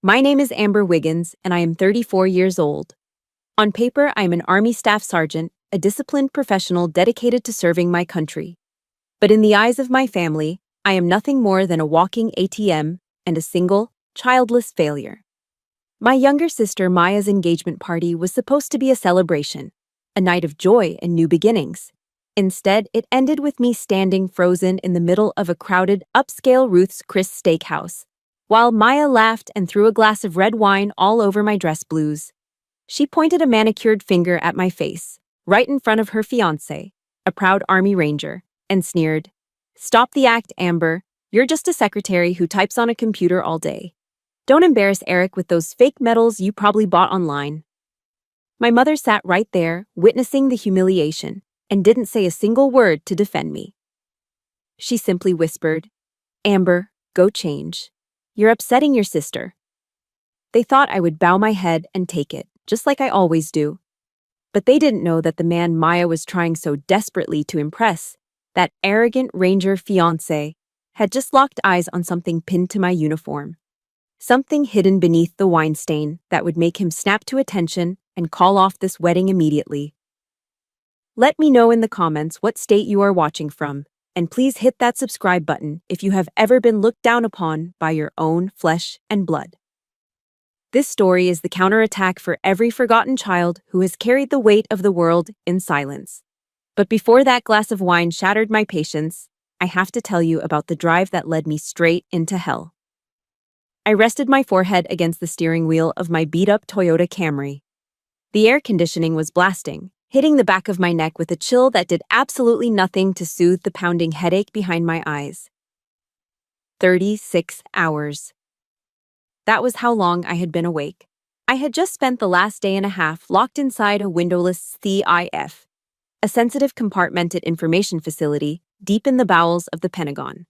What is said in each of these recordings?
My name is Amber Wiggins, and I am 34 years old. On paper, I am an Army Staff Sergeant, a disciplined professional dedicated to serving my country. But in the eyes of my family, I am nothing more than a walking ATM and a single, childless failure. My younger sister Maya's engagement party was supposed to be a celebration, a night of joy and new beginnings. Instead, it ended with me standing frozen in the middle of a crowded, upscale Ruth's Chris steakhouse, while Maya laughed and threw a glass of red wine all over my dress blues. She pointed a manicured finger at my face, right in front of her fiancé, a proud Army Ranger, and sneered, "Stop the act, Amber. You're just a secretary who types on a computer all day. Don't embarrass Eric with those fake medals you probably bought online." My mother sat right there, witnessing the humiliation, and didn't say a single word to defend me. She simply whispered, "Amber, go change. You're upsetting your sister." They thought I would bow my head and take it, just like I always do. But they didn't know that the man Maya was trying so desperately to impress, that arrogant Ranger fiancé, had just locked eyes on something pinned to my uniform. Something hidden beneath the wine stain that would make him snap to attention and call off this wedding immediately. Let me know in the comments what state you are watching from, and please hit that subscribe button if you have ever been looked down upon by your own flesh and blood. This story is the counterattack for every forgotten child who has carried the weight of the world in silence. But before that glass of wine shattered my patience, I have to tell you about the drive that led me straight into hell. I rested my forehead against the steering wheel of my beat-up Toyota Camry. The air conditioning was blasting, hitting the back of my neck with a chill that did absolutely nothing to soothe the pounding headache behind my eyes. 36 hours. That was how long I had been awake. I had just spent the last day and a half locked inside a windowless CIF, a sensitive compartmented information facility deep in the bowels of the Pentagon.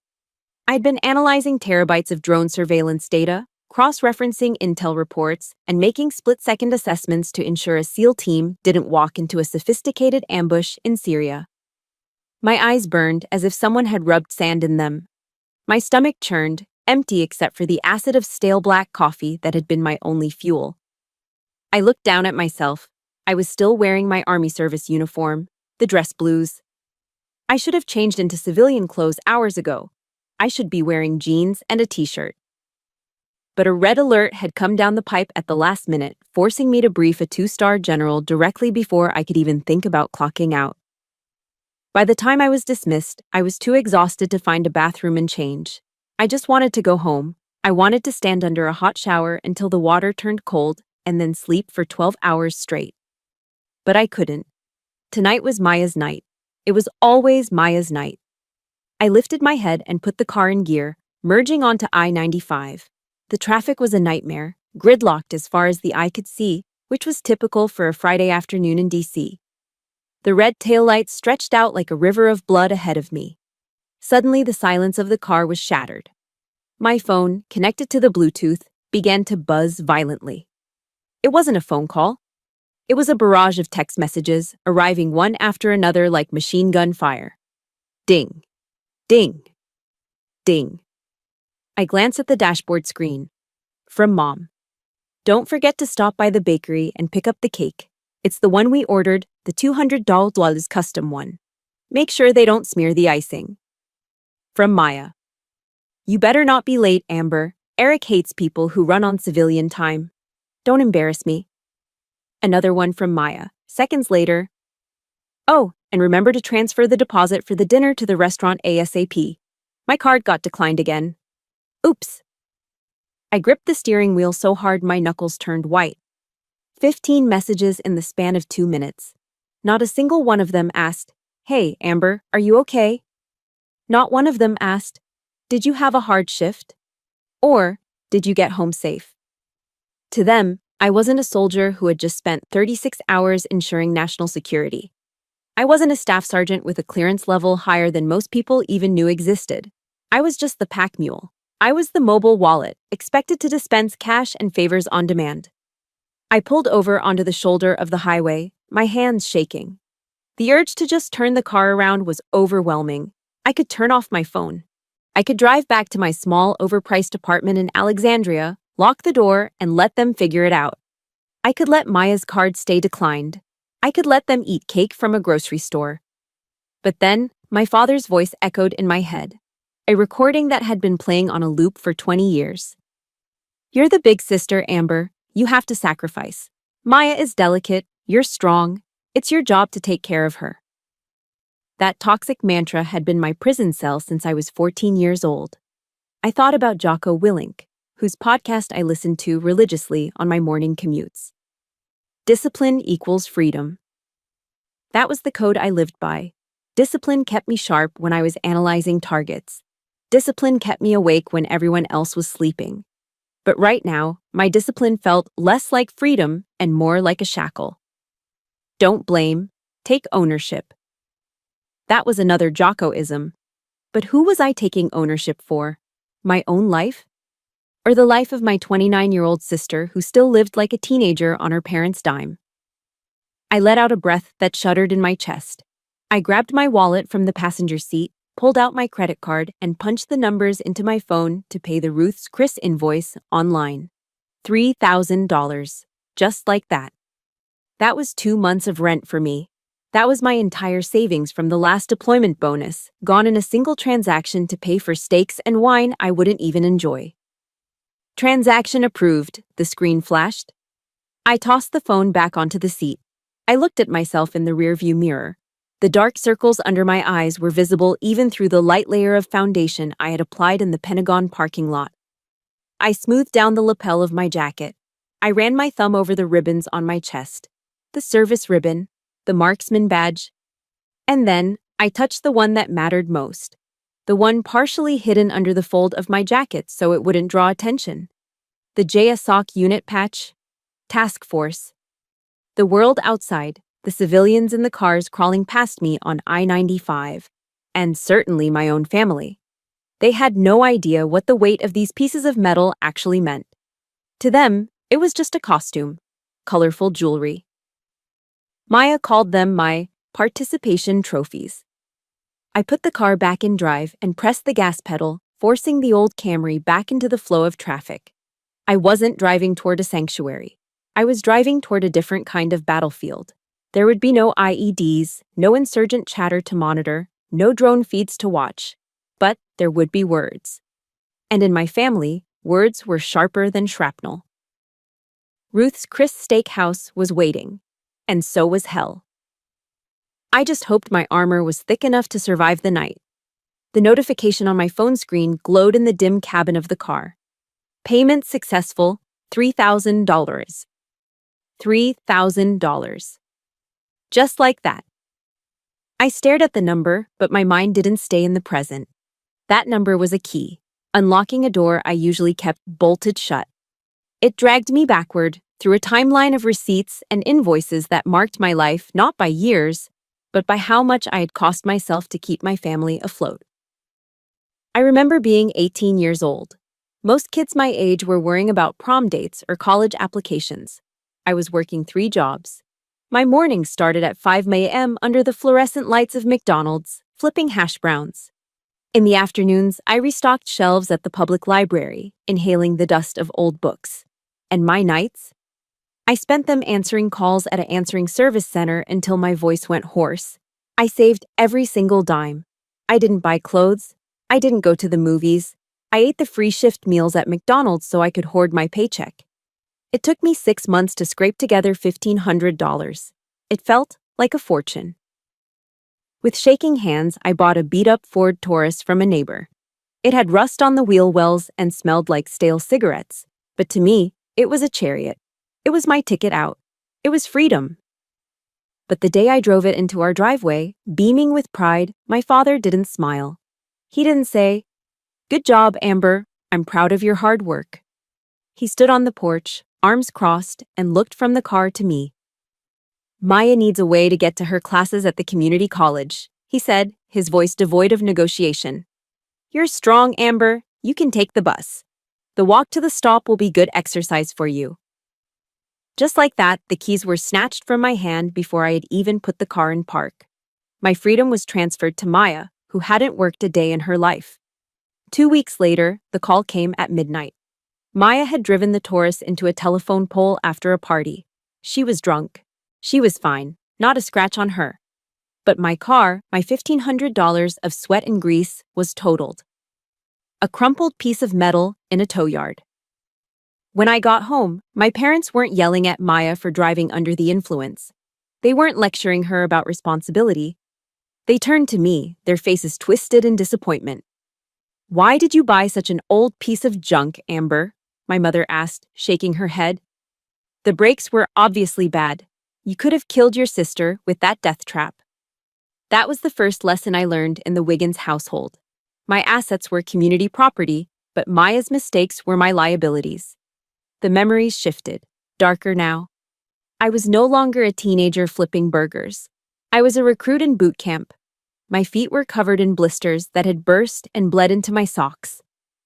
I'd been analyzing terabytes of drone surveillance data, cross-referencing intel reports, and making split-second assessments to ensure a SEAL team didn't walk into a sophisticated ambush in Syria. My eyes burned as if someone had rubbed sand in them. My stomach churned, empty except for the acid of stale black coffee that had been my only fuel. I looked down at myself. I was still wearing my Army service uniform, the dress blues. I should have changed into civilian clothes hours ago. I should be wearing jeans and a t-shirt. But a red alert had come down the pipe at the last minute, forcing me to brief a 2-star general directly before I could even think about clocking out. By the time I was dismissed, I was too exhausted to find a bathroom and change. I just wanted to go home. I wanted to stand under a hot shower until the water turned cold and then sleep for 12 hours straight. But I couldn't. Tonight was Maya's night. It was always Maya's night. I lifted my head and put the car in gear, merging onto I-95. The traffic was a nightmare, gridlocked as far as the eye could see, which was typical for a Friday afternoon in D.C. The red taillights stretched out like a river of blood ahead of me. Suddenly, the silence of the car was shattered. My phone, connected to the Bluetooth, began to buzz violently. It wasn't a phone call. It was a barrage of text messages, arriving one after another like machine gun fire. Ding. Ding. Ding. I glanced at the dashboard screen. From Mom. "Don't forget to stop by the bakery and pick up the cake. It's the one we ordered, the $200 custom one. Make sure they don't smear the icing." From Maya. "You better not be late, Amber. Eric hates people who run on civilian time. Don't embarrass me." Another one from Maya, seconds later. "Oh, and remember to transfer the deposit for the dinner to the restaurant ASAP. My card got declined again. Oops." I gripped the steering wheel so hard my knuckles turned white. 15 messages in the span of 2 minutes. Not a single one of them asked, "Hey, Amber, are you okay?" Not one of them asked, "Did you have a hard shift?" Or, "Did you get home safe?" To them, I wasn't a soldier who had just spent 36 hours ensuring national security. I wasn't a staff sergeant with a clearance level higher than most people even knew existed. I was just the pack mule. I was the mobile wallet, expected to dispense cash and favors on demand. I pulled over onto the shoulder of the highway, my hands shaking. The urge to just turn the car around was overwhelming. I could turn off my phone. I could drive back to my small, overpriced apartment in Alexandria, lock the door, and let them figure it out. I could let Maya's card stay declined. I could let them eat cake from a grocery store. But then, my father's voice echoed in my head, a recording that had been playing on a loop for 20 years. You're the big sister, Amber. You have to sacrifice. Maya is delicate. You're strong. It's your job to take care of her. That toxic mantra had been my prison cell since I was 14 years old. I thought about Jocko Willink, whose podcast I listened to religiously on my morning commutes. Discipline equals freedom. That was the code I lived by. Discipline kept me sharp when I was analyzing targets. Discipline kept me awake when everyone else was sleeping. But right now, my discipline felt less like freedom and more like a shackle. Don't blame, take ownership. That was another Jocko-ism. But who was I taking ownership for? My own life? Or the life of my 29-year-old sister who still lived like a teenager on her parents' dime? I let out a breath that shuddered in my chest. I grabbed my wallet from the passenger seat, pulled out my credit card, and punched the numbers into my phone to pay the Ruth's Chris invoice online. $3,000. Just like that. That was 2 months of rent for me. That was my entire savings from the last deployment bonus, gone in a single transaction to pay for steaks and wine I wouldn't even enjoy. Transaction approved, the screen flashed. I tossed the phone back onto the seat. I looked at myself in the rearview mirror. The dark circles under my eyes were visible even through the light layer of foundation I had applied in the Pentagon parking lot. I smoothed down the lapel of my jacket. I ran my thumb over the ribbons on my chest. The service ribbon, the marksman badge. And then, I touched the one that mattered most. The one partially hidden under the fold of my jacket so it wouldn't draw attention. The JSOC unit patch. Task Force. The world outside, the civilians in the cars crawling past me on I-95. And certainly my own family. They had no idea what the weight of these pieces of metal actually meant. To them, it was just a costume. Colorful jewelry. Maya called them my participation trophies. I put the car back in drive and pressed the gas pedal, forcing the old Camry back into the flow of traffic. I wasn't driving toward a sanctuary. I was driving toward a different kind of battlefield. There would be no IEDs, no insurgent chatter to monitor, no drone feeds to watch. But there would be words. And in my family, words were sharper than shrapnel. Ruth's Chris Steakhouse was waiting. And so was hell. I just hoped my armor was thick enough to survive the night. The notification on my phone screen glowed in the dim cabin of the car. Payment successful, $3,000. $3,000. Just like that. I stared at the number, but my mind didn't stay in the present. That number was a key, unlocking a door I usually kept bolted shut. It dragged me backward, through a timeline of receipts and invoices that marked my life not by years, but by how much I had cost myself to keep my family afloat. I remember being 18 years old. Most kids my age were worrying about prom dates or college applications. I was working 3 jobs. My mornings started at 5 a.m. under the fluorescent lights of McDonald's, flipping hash browns. In the afternoons, I restocked shelves at the public library, inhaling the dust of old books. And my nights? I spent them answering calls at an answering service center until my voice went hoarse. I saved every single dime. I didn't buy clothes. I didn't go to the movies. I ate the free shift meals at McDonald's so I could hoard my paycheck. It took me 6 months to scrape together $1,500. It felt like a fortune. With shaking hands, I bought a beat-up Ford Taurus from a neighbor. It had rust on the wheel wells and smelled like stale cigarettes. But to me, it was a chariot. It was my ticket out. It was freedom. But the day I drove it into our driveway, beaming with pride, my father didn't smile. He didn't say, "Good job, Amber. I'm proud of your hard work." He stood on the porch, arms crossed, and looked from the car to me. "Maya needs a way to get to her classes at the community college," he said, his voice devoid of negotiation. "You're strong, Amber. You can take the bus. The walk to the stop will be good exercise for you." Just like that, the keys were snatched from my hand before I had even put the car in park. My freedom was transferred to Maya, who hadn't worked a day in her life. 2 weeks later, the call came at midnight. Maya had driven the Taurus into a telephone pole after a party. She was drunk. She was fine, not a scratch on her. But my car, my $1,500 of sweat and grease, was totaled. A crumpled piece of metal in a tow yard. When I got home, my parents weren't yelling at Maya for driving under the influence. They weren't lecturing her about responsibility. They turned to me, their faces twisted in disappointment. "Why did you buy such an old piece of junk, Amber?" my mother asked, shaking her head. "The brakes were obviously bad. You could have killed your sister with that death trap." That was the first lesson I learned in the Wiggins household. My assets were community property, but Maya's mistakes were my liabilities. The memories shifted, darker now. I was no longer a teenager flipping burgers. I was a recruit in boot camp. My feet were covered in blisters that had burst and bled into my socks.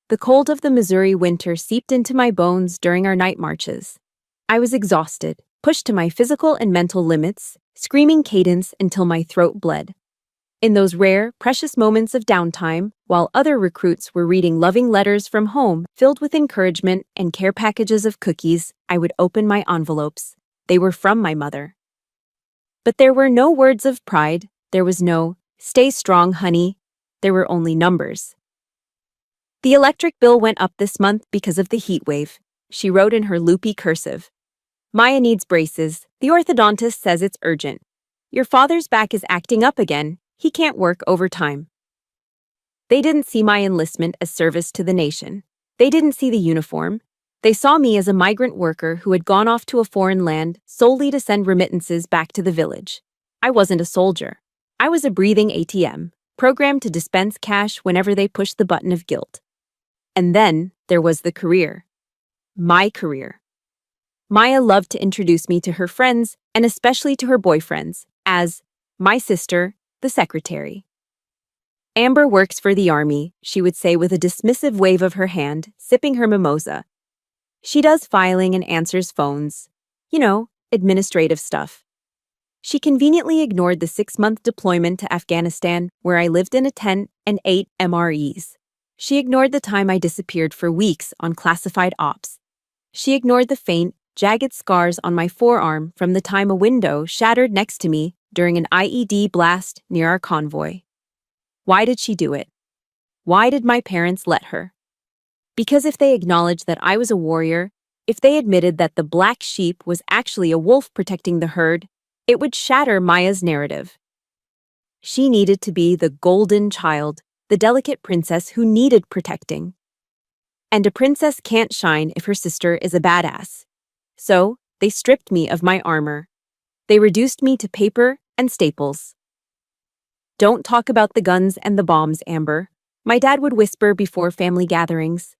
The cold of the Missouri winter seeped into my bones during our night marches. I was exhausted, pushed to my physical and mental limits, screaming cadence until my throat bled. In those rare, precious moments of downtime, while other recruits were reading loving letters from home filled with encouragement and care packages of cookies, I would open my envelopes. They were from my mother. But there were no words of pride. There was no, "Stay strong, honey." There were only numbers. "The electric bill went up this month because of the heat wave," she wrote in her loopy cursive. "Maya needs braces. The orthodontist says it's urgent. Your father's back is acting up again. He can't work overtime." They didn't see my enlistment as service to the nation. They didn't see the uniform. They saw me as a migrant worker who had gone off to a foreign land solely to send remittances back to the village. I wasn't a soldier. I was a breathing ATM, programmed to dispense cash whenever they pushed the button of guilt. And then there was the career. My career. Maya loved to introduce me to her friends, and especially to her boyfriends, as my sister, the secretary. "Amber works for the army," she would say with a dismissive wave of her hand, sipping her mimosa. "She does filing and answers phones. You know, administrative stuff." She conveniently ignored the 6-month deployment to Afghanistan, where I lived in a tent and ate MREs. She ignored the time I disappeared for weeks on classified ops. She ignored the faint, jagged scars on my forearm from the time a window shattered next to me during an IED blast near our convoy. Why did she do it? Why did my parents let her? Because if they acknowledged that I was a warrior, if they admitted that the black sheep was actually a wolf protecting the herd, it would shatter Maya's narrative. She needed to be the golden child, the delicate princess who needed protecting. And a princess can't shine if her sister is a badass. So, they stripped me of my armor. They reduced me to paper and staples. "Don't talk about the guns and the bombs, Amber," my dad would whisper before family gatherings.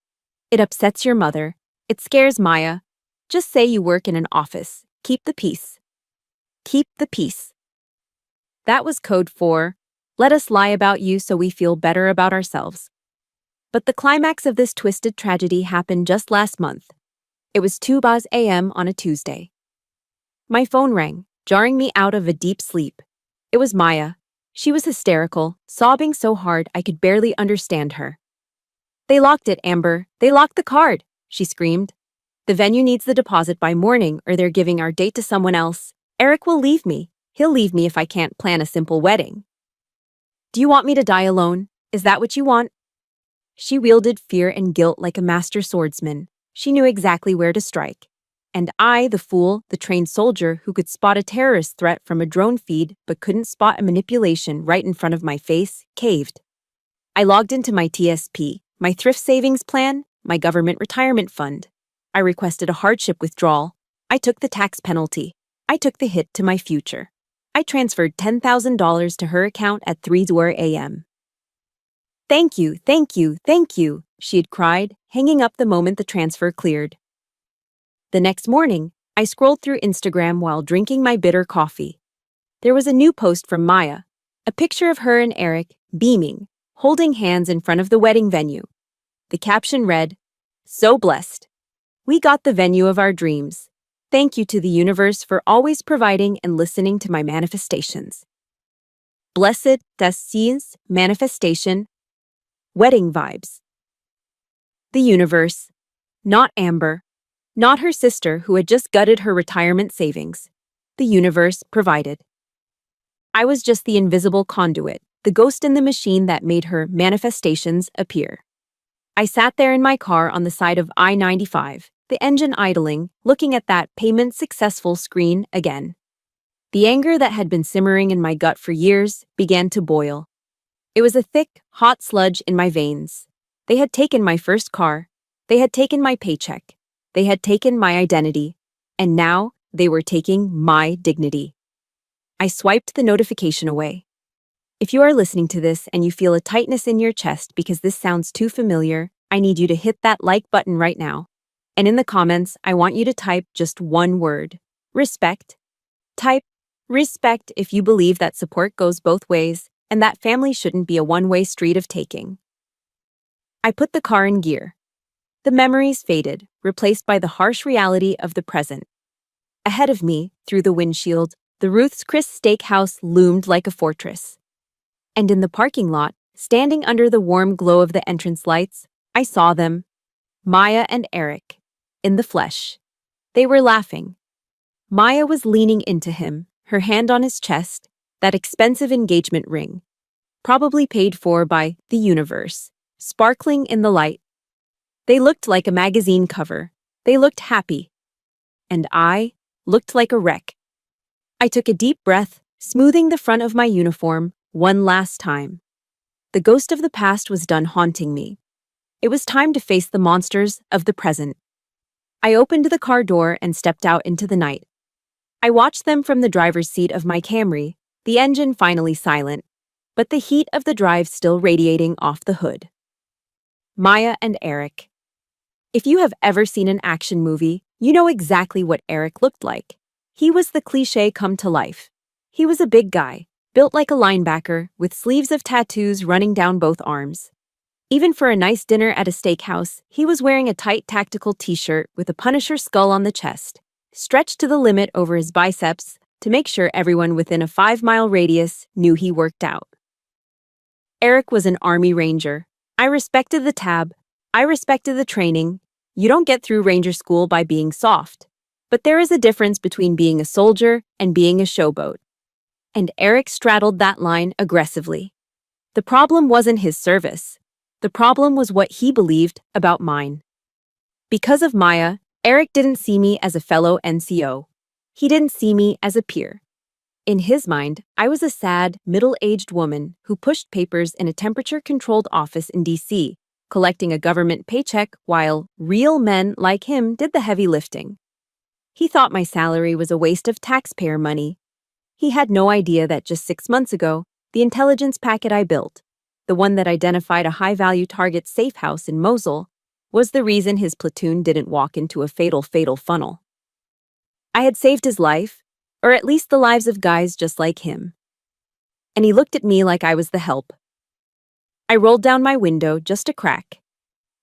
"It upsets your mother. It scares Maya. Just say you work in an office. Keep the peace." Keep the peace. That was code for, let us lie about you so we feel better about ourselves. But the climax of this twisted tragedy happened just last month. It was 2 a.m. on a Tuesday. My phone rang, jarring me out of a deep sleep. It was Maya. She was hysterical, sobbing so hard I could barely understand her. "They locked it, Amber. They locked the card," she screamed. "The venue needs the deposit by morning or they're giving our date to someone else. Eric will leave me. He'll leave me if I can't plan a simple wedding." "Do you want me to die alone? Is that what you want?" She wielded fear and guilt like a master swordsman. She knew exactly where to strike. And I, the fool, the trained soldier who could spot a terrorist threat from a drone feed but couldn't spot a manipulation right in front of my face, caved. I logged into my TSP, my thrift savings plan, my government retirement fund. I requested a hardship withdrawal. I took the tax penalty. I took the hit to my future. I transferred $10,000 to her account at 3 a.m. "Thank you, thank you, thank you," she had cried, hanging up the moment the transfer cleared. The next morning, I scrolled through Instagram while drinking my bitter coffee. There was a new post from Maya, a picture of her and Eric, beaming, holding hands in front of the wedding venue. The caption read, "So blessed. We got the venue of our dreams. Thank you to the universe for always providing and listening to my manifestations." Blessed Destinies Manifestation. Wedding vibes. The universe. Not Amber. Not her sister who had just gutted her retirement savings. The universe provided. I was just the invisible conduit, the ghost in the machine that made her manifestations appear. I sat there in my car on the side of I-95, the engine idling, looking at that payment successful screen again. The anger that had been simmering in my gut for years began to boil. It was a thick, hot sludge in my veins. They had taken my first car. They had taken my paycheck. They had taken my identity. And now they were taking my dignity. I swiped the notification away. If you are listening to this and you feel a tightness in your chest because this sounds too familiar, I need you to hit that like button right now. And in the comments, I want you to type just one word: respect. Type respect if you believe that support goes both ways and that family shouldn't be a one-way street of taking. I put the car in gear. The memories faded, replaced by the harsh reality of the present. Ahead of me, through the windshield, the Ruth's Chris Steakhouse loomed like a fortress. And in the parking lot, standing under the warm glow of the entrance lights, I saw them, Maya and Eric, in the flesh. They were laughing. Maya was leaning into him, her hand on his chest, that expensive engagement ring, probably paid for by the universe, sparkling in the light. They looked like a magazine cover. They looked happy. And I looked like a wreck. I took a deep breath, smoothing the front of my uniform one last time. The ghost of the past was done haunting me. It was time to face the monsters of the present. I opened the car door and stepped out into the night. I watched them from the driver's seat of my Camry, the engine finally silent, but the heat of the drive still radiating off the hood. Maya and Eric. If you have ever seen an action movie, you know exactly what Eric looked like. He was the cliché come to life. He was a big guy, built like a linebacker, with sleeves of tattoos running down both arms. Even for a nice dinner at a steakhouse, he was wearing a tight tactical t-shirt with a Punisher skull on the chest, stretched to the limit over his biceps to make sure everyone within a 5-mile radius knew he worked out. Eric was an Army Ranger. I respected the tab. I respected the training. You don't get through Ranger school by being soft. But there is a difference between being a soldier and being a showboat. And Eric straddled that line aggressively. The problem wasn't his service. The problem was what he believed about mine. Because of Maya, Eric didn't see me as a fellow NCO. He didn't see me as a peer. In his mind, I was a sad, middle-aged woman who pushed papers in a temperature-controlled office in D.C., collecting a government paycheck while real men like him did the heavy lifting. He thought my salary was a waste of taxpayer money. He had no idea that just 6 months ago, the intelligence packet I built, the one that identified a high-value target safe house in Mosul, was the reason his platoon didn't walk into a fatal funnel. I had saved his life, or at least the lives of guys just like him. And he looked at me like I was the help. I rolled down my window just a crack.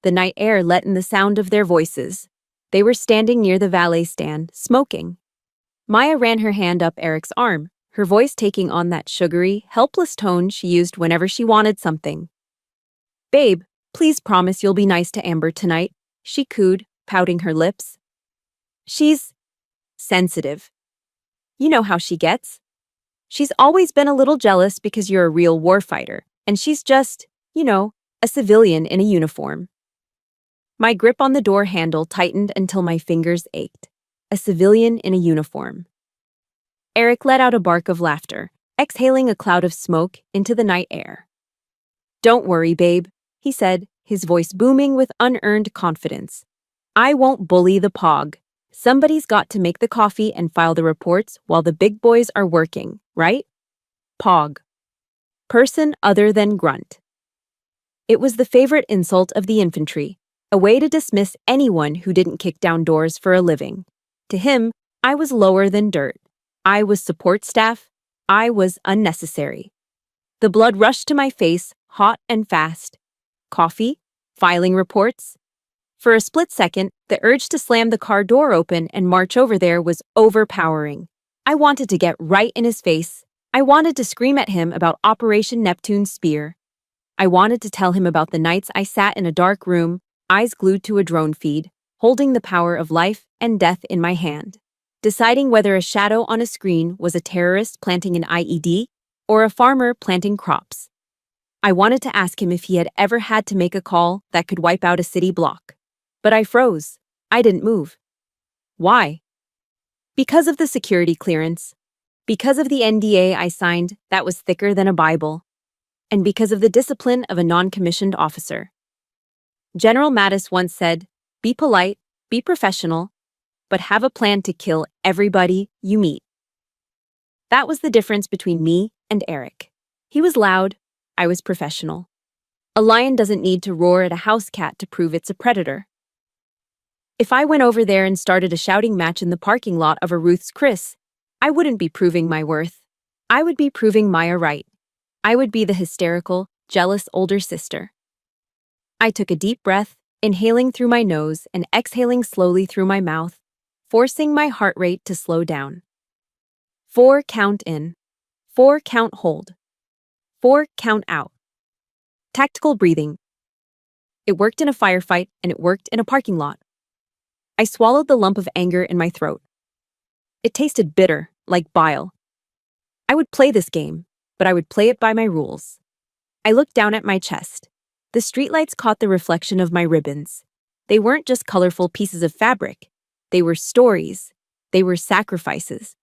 The night air let in the sound of their voices. They were standing near the valet stand, smoking. Maya ran her hand up Eric's arm, her voice taking on that sugary, helpless tone she used whenever she wanted something. "Babe, please promise you'll be nice to Amber tonight," she cooed, pouting her lips. "She's sensitive. You know how she gets. She's always been a little jealous because you're a real warfighter, and she's just, a civilian in a uniform." My grip on the door handle tightened until my fingers ached. A civilian in a uniform. Eric let out a bark of laughter, exhaling a cloud of smoke into the night air. "Don't worry, babe," he said, his voice booming with unearned confidence. "I won't bully the pog. Somebody's got to make the coffee and file the reports while the big boys are working, right? Pog. Person other than grunt." It was the favorite insult of the infantry, a way to dismiss anyone who didn't kick down doors for a living. To him, I was lower than dirt. I was support staff. I was unnecessary. The blood rushed to my face, hot and fast. Coffee? Filing reports? For a split second, the urge to slam the car door open and march over there was overpowering. I wanted to get right in his face. I wanted to scream at him about Operation Neptune's Spear. I wanted to tell him about the nights I sat in a dark room, eyes glued to a drone feed, holding the power of life and death in my hand, deciding whether a shadow on a screen was a terrorist planting an IED or a farmer planting crops. I wanted to ask him if he had ever had to make a call that could wipe out a city block. But I froze. I didn't move. Why? Because of the security clearance. Because of the NDA I signed that was thicker than a Bible. And because of the discipline of a non-commissioned officer. General Mattis once said, "Be polite, be professional, but have a plan to kill everybody you meet." That was the difference between me and Eric. He was loud, I was professional. A lion doesn't need to roar at a house cat to prove it's a predator. If I went over there and started a shouting match in the parking lot of a Ruth's Chris, I wouldn't be proving my worth. I would be proving Maya right. I would be the hysterical, jealous older sister. I took a deep breath, inhaling through my nose and exhaling slowly through my mouth, forcing my heart rate to slow down. 4 count in. 4 count hold. 4 count out. Tactical breathing. It worked in a firefight and it worked in a parking lot. I swallowed the lump of anger in my throat. It tasted bitter, like bile. I would play this game, but I would play it by my rules. I looked down at my chest. The streetlights caught the reflection of my ribbons. They weren't just colorful pieces of fabric. They were stories. They were sacrifices.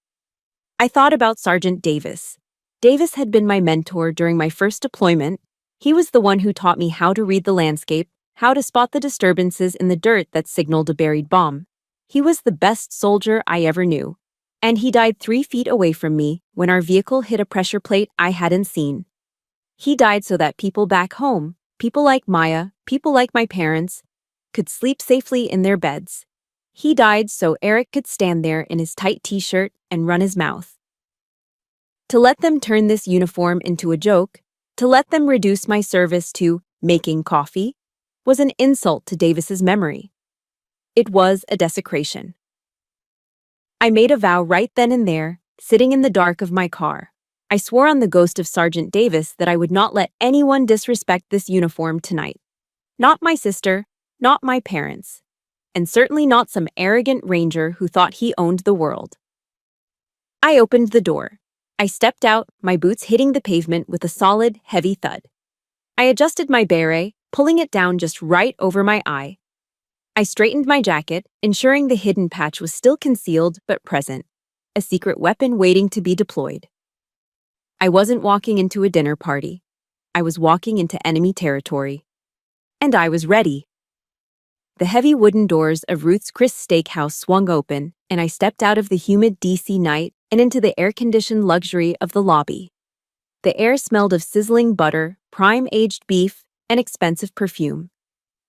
I thought about Sergeant Davis. Davis had been my mentor during my first deployment. He was the one who taught me how to read the landscape, how to spot the disturbances in the dirt that signaled a buried bomb. He was the best soldier I ever knew. And he died 3 feet away from me when our vehicle hit a pressure plate I hadn't seen. He died so that people back home, people like Maya, people like my parents, could sleep safely in their beds. He died so Eric could stand there in his tight t-shirt and run his mouth. To let them turn this uniform into a joke, to let them reduce my service to making coffee, was an insult to Davis's memory. It was a desecration. I made a vow right then and there, sitting in the dark of my car. I swore on the ghost of Sergeant Davis that I would not let anyone disrespect this uniform tonight. Not my sister, not my parents, and certainly not some arrogant ranger who thought he owned the world. I opened the door. I stepped out, my boots hitting the pavement with a solid, heavy thud. I adjusted my beret, pulling it down just right over my eye. I straightened my jacket, ensuring the hidden patch was still concealed but present, a secret weapon waiting to be deployed. I wasn't walking into a dinner party. I was walking into enemy territory. And I was ready. The heavy wooden doors of Ruth's Chris Steakhouse swung open, and I stepped out of the humid DC night and into the air-conditioned luxury of the lobby. The air smelled of sizzling butter, prime-aged beef, and expensive perfume.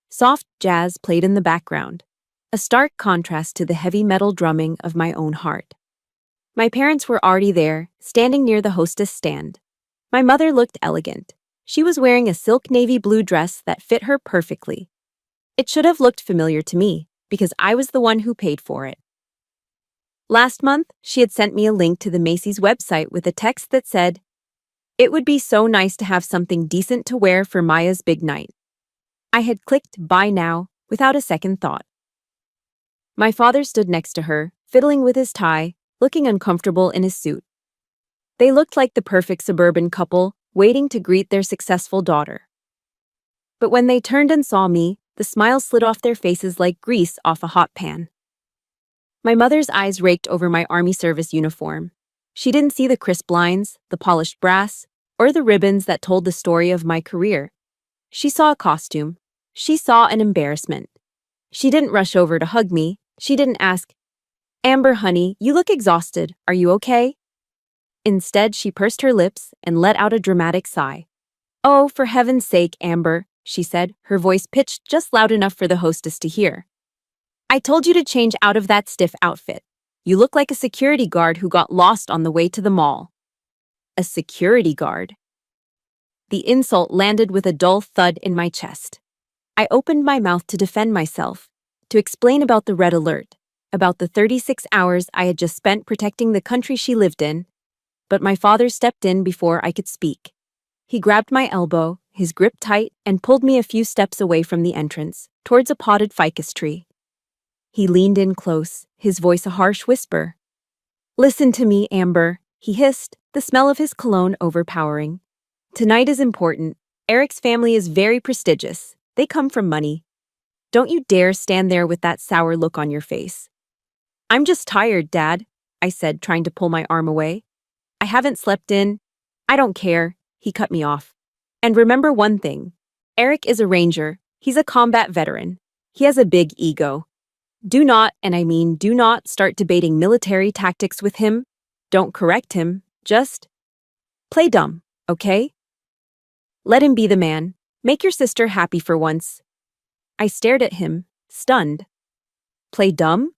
Soft jazz played in the background, a stark contrast to the heavy metal drumming of my own heart. My parents were already there, standing near the hostess stand. My mother looked elegant. She was wearing a silk navy blue dress that fit her perfectly. It should have looked familiar to me, because I was the one who paid for it. Last month, she had sent me a link to the Macy's website with a text that said, "It would be so nice to have something decent to wear for Maya's big night." I had clicked buy now without a second thought. My father stood next to her, fiddling with his tie, looking uncomfortable in his suit. They looked like the perfect suburban couple waiting to greet their successful daughter. But when they turned and saw me, the smile slid off their faces like grease off a hot pan. My mother's eyes raked over my Army service uniform. She didn't see the crisp lines, the polished brass, or the ribbons that told the story of my career. She saw a costume. She saw an embarrassment. She didn't rush over to hug me. She didn't ask, "Amber, honey, you look exhausted. Are you okay?" Instead, she pursed her lips and let out a dramatic sigh. "Oh, for heaven's sake, Amber," she said, her voice pitched just loud enough for the hostess to hear. "I told you to change out of that stiff outfit. You look like a security guard who got lost on the way to the mall." A security guard. The insult landed with a dull thud in my chest. I opened my mouth to defend myself, to explain about the red alert, about the 36 hours I had just spent protecting the country she lived in, but my father stepped in before I could speak. He grabbed my elbow, his grip tight, and pulled me a few steps away from the entrance, towards a potted ficus tree. He leaned in close, his voice a harsh whisper. Listen to me, Amber, he hissed, the smell of his cologne overpowering. Tonight is important. Eric's family is very prestigious. They come from money. Don't you dare stand there with that sour look on your face. I'm just tired, Dad, I said, trying to pull my arm away. I haven't slept in. I don't care, he cut me off. And remember one thing. Eric is a ranger. He's a combat veteran. He has a big ego. Do not, and I mean do not, start debating military tactics with him. Don't correct him. Just play dumb, okay? Let him be the man. Make your sister happy for once. I stared at him, stunned. Play dumb?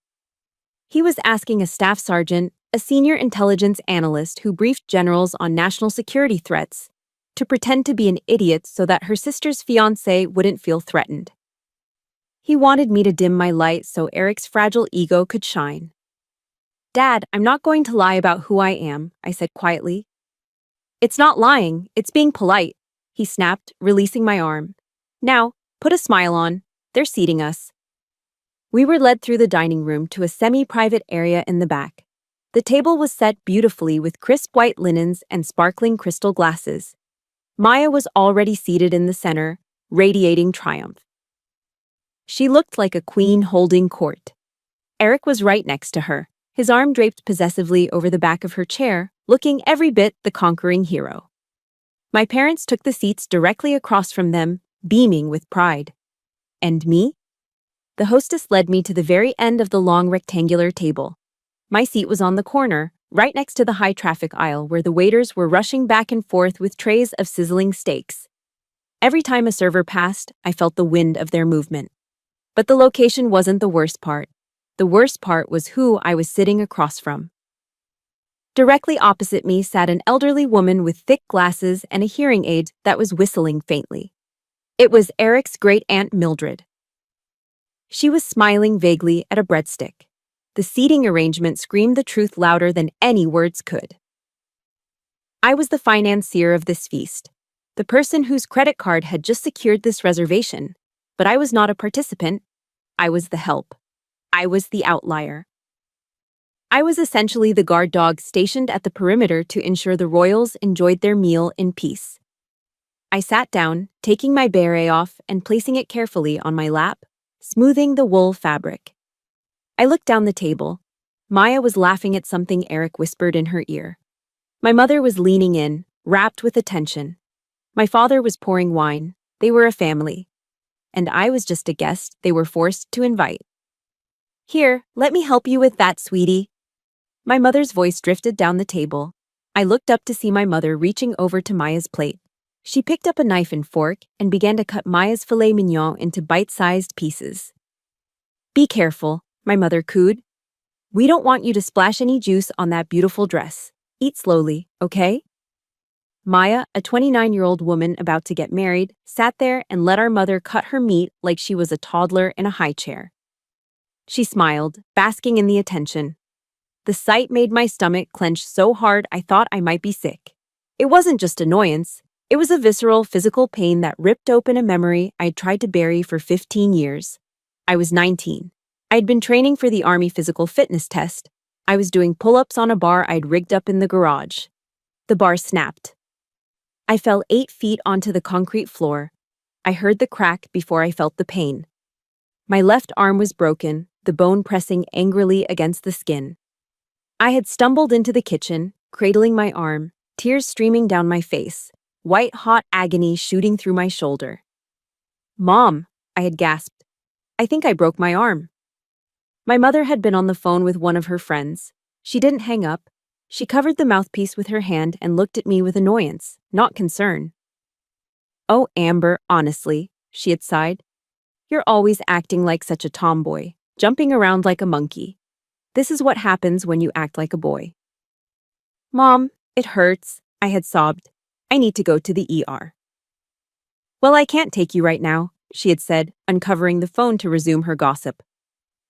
He was asking a staff sergeant, a senior intelligence analyst who briefed generals on national security threats, to pretend to be an idiot so that her sister's fiancé wouldn't feel threatened. He wanted me to dim my light so Eric's fragile ego could shine. Dad, I'm not going to lie about who I am, I said quietly. It's not lying, it's being polite, he snapped, releasing my arm. Now, put a smile on. They're seating us. We were led through the dining room to a semi-private area in the back. The table was set beautifully with crisp white linens and sparkling crystal glasses. Maya was already seated in the center, radiating triumph. She looked like a queen holding court. Eric was right next to her, his arm draped possessively over the back of her chair, looking every bit the conquering hero. My parents took the seats directly across from them, beaming with pride. And me? The hostess led me to the very end of the long rectangular table. My seat was on the corner, right next to the high-traffic aisle where the waiters were rushing back and forth with trays of sizzling steaks. Every time a server passed, I felt the wind of their movement. But the location wasn't the worst part. The worst part was who I was sitting across from. Directly opposite me sat an elderly woman with thick glasses and a hearing aid that was whistling faintly. It was Eric's great-aunt Mildred. She was smiling vaguely at a breadstick. The seating arrangement screamed the truth louder than any words could. I was the financier of this feast, the person whose credit card had just secured this reservation. But I was not a participant. I was the help. I was the outlier. I was essentially the guard dog stationed at the perimeter to ensure the royals enjoyed their meal in peace. I sat down, taking my beret off and placing it carefully on my lap, smoothing the wool fabric. I looked down the table. Maya was laughing at something Eric whispered in her ear. My mother was leaning in, rapt with attention. My father was pouring wine. They were a family. And I was just a guest they were forced to invite. Here, let me help you with that, sweetie. My mother's voice drifted down the table. I looked up to see my mother reaching over to Maya's plate. She picked up a knife and fork and began to cut Maya's filet mignon into bite-sized pieces. Be careful, my mother cooed. We don't want you to splash any juice on that beautiful dress. Eat slowly, okay? Maya, a 29-year-old woman about to get married, sat there and let our mother cut her meat like she was a toddler in a high chair. She smiled, basking in the attention. The sight made my stomach clench so hard I thought I might be sick. It wasn't just annoyance. It was a visceral, physical pain that ripped open a memory I'd tried to bury for 15 years. I was 19. I'd been training for the Army physical fitness test. I was doing pull-ups on a bar I'd rigged up in the garage. The bar snapped. I fell 8 feet onto the concrete floor. I heard the crack before I felt the pain. My left arm was broken, the bone pressing angrily against the skin. I had stumbled into the kitchen, cradling my arm, tears streaming down my face, white-hot agony shooting through my shoulder. Mom, I had gasped. I think I broke my arm. My mother had been on the phone with one of her friends. She didn't hang up. She covered the mouthpiece with her hand and looked at me with annoyance, not concern. Oh, Amber, honestly, she had sighed. You're always acting like such a tomboy, jumping around like a monkey. This is what happens when you act like a boy. Mom, it hurts, I had sobbed. I need to go to the ER. Well, I can't take you right now, she had said, uncovering the phone to resume her gossip.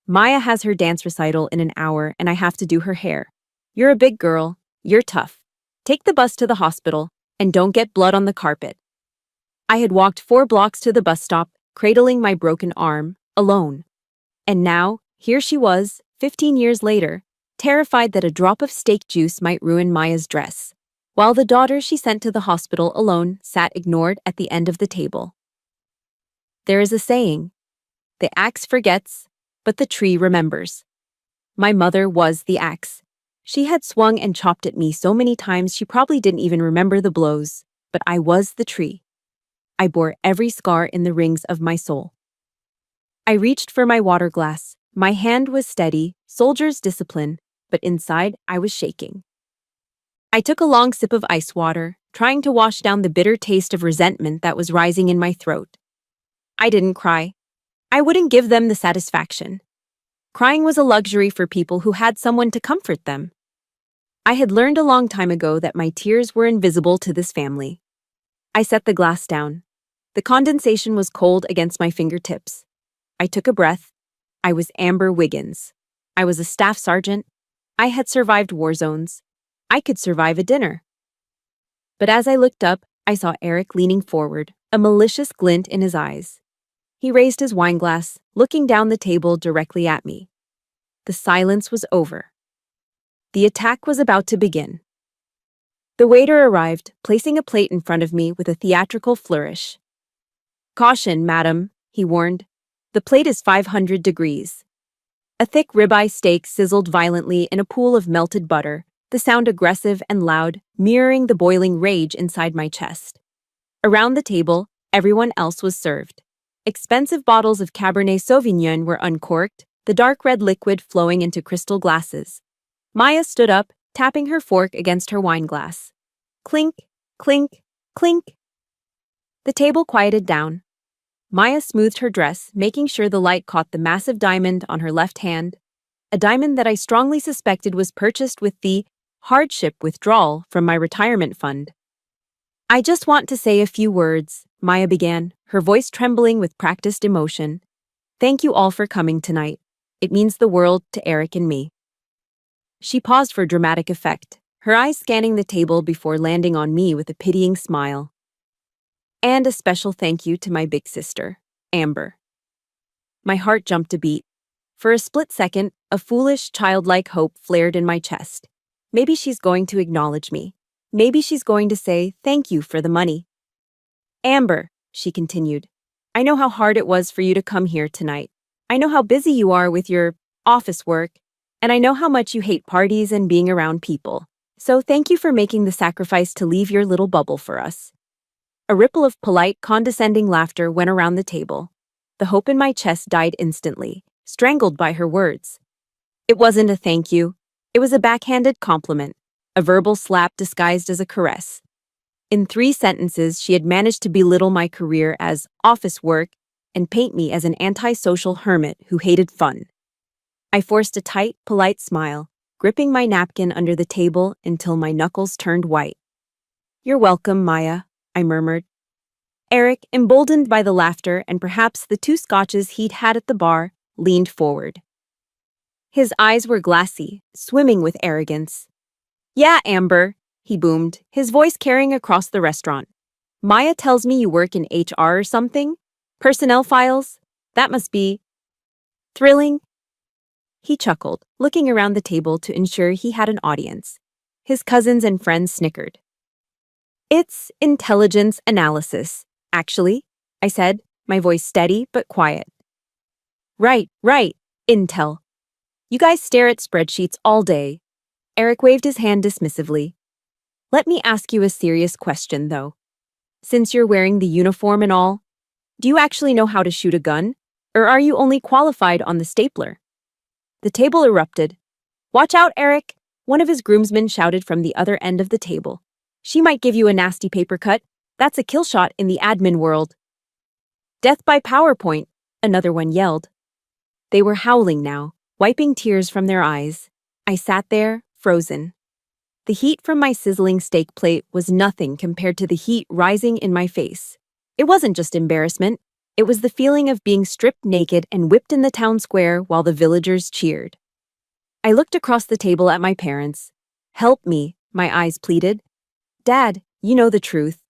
Maya has her dance recital in an hour and I have to do her hair. You're a big girl. You're tough. Take the bus to the hospital and don't get blood on the carpet. I had walked 4 blocks to the bus stop, cradling my broken arm, alone. And now, Here she was, 15 years later, terrified that a drop of steak juice might ruin Maya's dress, while the daughter she sent to the hospital alone sat ignored at the end of the table. There is a saying, the axe forgets, but the tree remembers. My mother was the axe. She had swung and chopped at me so many times she probably didn't even remember the blows, but I was the tree. I bore every scar in the rings of my soul. I reached for my water glass. My hand was steady, soldier's discipline, but inside I was shaking. I took a long sip of ice water, trying to wash down the bitter taste of resentment that was rising in my throat. I didn't cry. I wouldn't give them the satisfaction. Crying was a luxury for people who had someone to comfort them. I had learned a long time ago that my tears were invisible to this family. I set the glass down. The condensation was cold against my fingertips. I took a breath. I was Amber Wiggins. I was a staff sergeant. I had survived war zones. I could survive a dinner. But as I looked up, I saw Eric leaning forward, a malicious glint in his eyes. He raised his wine glass, looking down the table directly at me. The silence was over. The attack was about to begin. The waiter arrived, placing a plate in front of me with a theatrical flourish. "Caution, madam," he warned. "The plate is 500 degrees." A thick ribeye steak sizzled violently in a pool of melted butter, the sound aggressive and loud, mirroring the boiling rage inside my chest. Around the table, everyone else was served. Expensive bottles of Cabernet Sauvignon were uncorked, the dark red liquid flowing into crystal glasses. Maya stood up, tapping her fork against her wine glass. Clink, clink, clink. The table quieted down. Maya smoothed her dress, making sure the light caught the massive diamond on her left hand, a diamond that I strongly suspected was purchased with the hardship withdrawal from my retirement fund. "I just want to say a few words," Maya began, her voice trembling with practiced emotion. "Thank you all for coming tonight. It means the world to Eric and me." She paused for dramatic effect, her eyes scanning the table before landing on me with a pitying smile. "And a special thank you to my big sister, Amber." My heart jumped a beat. For a split second, a foolish, childlike hope flared in my chest. Maybe she's going to acknowledge me. Maybe she's going to say thank you for the money. "Amber," she continued, "I know how hard it was for you to come here tonight. I know how busy you are with your office work, and I know how much you hate parties and being around people. So thank you for making the sacrifice to leave your little bubble for us." A ripple of polite, condescending laughter went around the table. The hope in my chest died instantly, strangled by her words. It wasn't a thank you. It was a backhanded compliment, a verbal slap disguised as a caress. In 3 sentences, she had managed to belittle my career as office work and paint me as an antisocial hermit who hated fun. I forced a tight, polite smile, gripping my napkin under the table until my knuckles turned white. "You're welcome, Maya," I murmured. Eric, emboldened by the laughter and perhaps the 2 scotches he'd had at the bar, leaned forward. His eyes were glassy, swimming with arrogance. "Yeah, Amber," he boomed, his voice carrying across the restaurant. "Maya tells me you work in HR or something? Personnel files? That must be thrilling." He chuckled, looking around the table to ensure he had an audience. His cousins and friends snickered. "It's intelligence analysis, actually," I said, my voice steady but quiet. Right, Intel. You guys stare at spreadsheets all day." Eric waved his hand dismissively. "Let me ask you a serious question, though. Since you're wearing the uniform and all, do you actually know how to shoot a gun? Or are you only qualified on the stapler?" The table erupted. "Watch out, Eric!" one of his groomsmen shouted from the other end of the table. "She might give you a nasty paper cut. That's a kill shot in the admin world." "Death by PowerPoint," another one yelled. They were howling now, wiping tears from their eyes. I sat there, frozen. The heat from my sizzling steak plate was nothing compared to the heat rising in my face. It wasn't just embarrassment. It was the feeling of being stripped naked and whipped in the town square while the villagers cheered. I looked across the table at my parents. "Help me," my eyes pleaded. "Dad, you know the truth.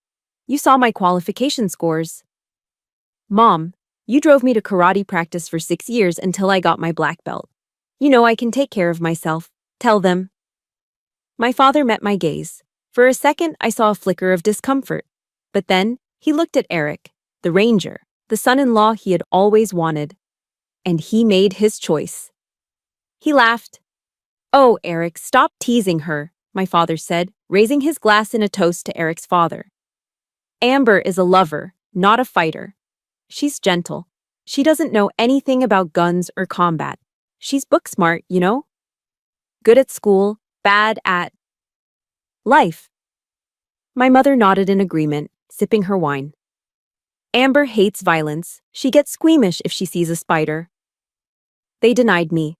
You saw my qualification scores." "Mom," You drove me to karate practice for 6 years until I got my black belt. You know I can take care of myself. Tell them. My father met my gaze. For a second, I saw a flicker of discomfort. But then, he looked at Eric, the ranger, the son-in-law he had always wanted. And he made his choice. He laughed. "Oh, Eric, stop teasing her," my father said, raising his glass in a toast to Eric's father. "Amber is a lover, not a fighter. She's gentle. She doesn't know anything about guns or combat. She's book smart, you know? Good at school, bad at life." My mother nodded in agreement, sipping her wine. "Amber hates violence. She gets squeamish if she sees a spider." They denied me.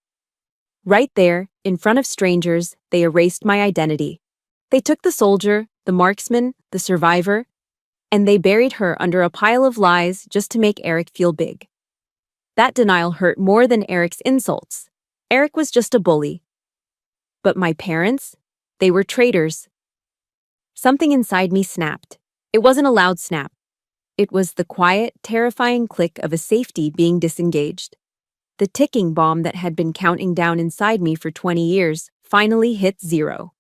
Right there, in front of strangers, they erased my identity. They took the soldier, the marksman, the survivor, and they buried her under a pile of lies just to make Eric feel big. That denial hurt more than Eric's insults. Eric was just a bully. But my parents? They were traitors. Something inside me snapped. It wasn't a loud snap. It was the quiet, terrifying click of a safety being disengaged. The ticking bomb that had been counting down inside me for 20 years finally hit zero.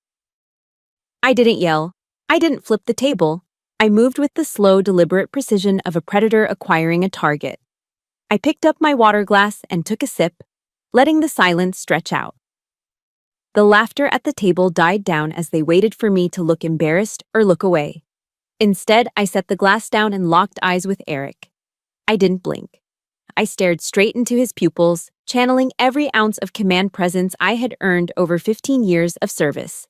I didn't yell. I didn't flip the table. I moved with the slow, deliberate precision of a predator acquiring a target. I picked up my water glass and took a sip, letting the silence stretch out. The laughter at the table died down as they waited for me to look embarrassed or look away. Instead, I set the glass down and locked eyes with Eric. I didn't blink. I stared straight into his pupils, channeling every ounce of command presence I had earned over 15 years of service.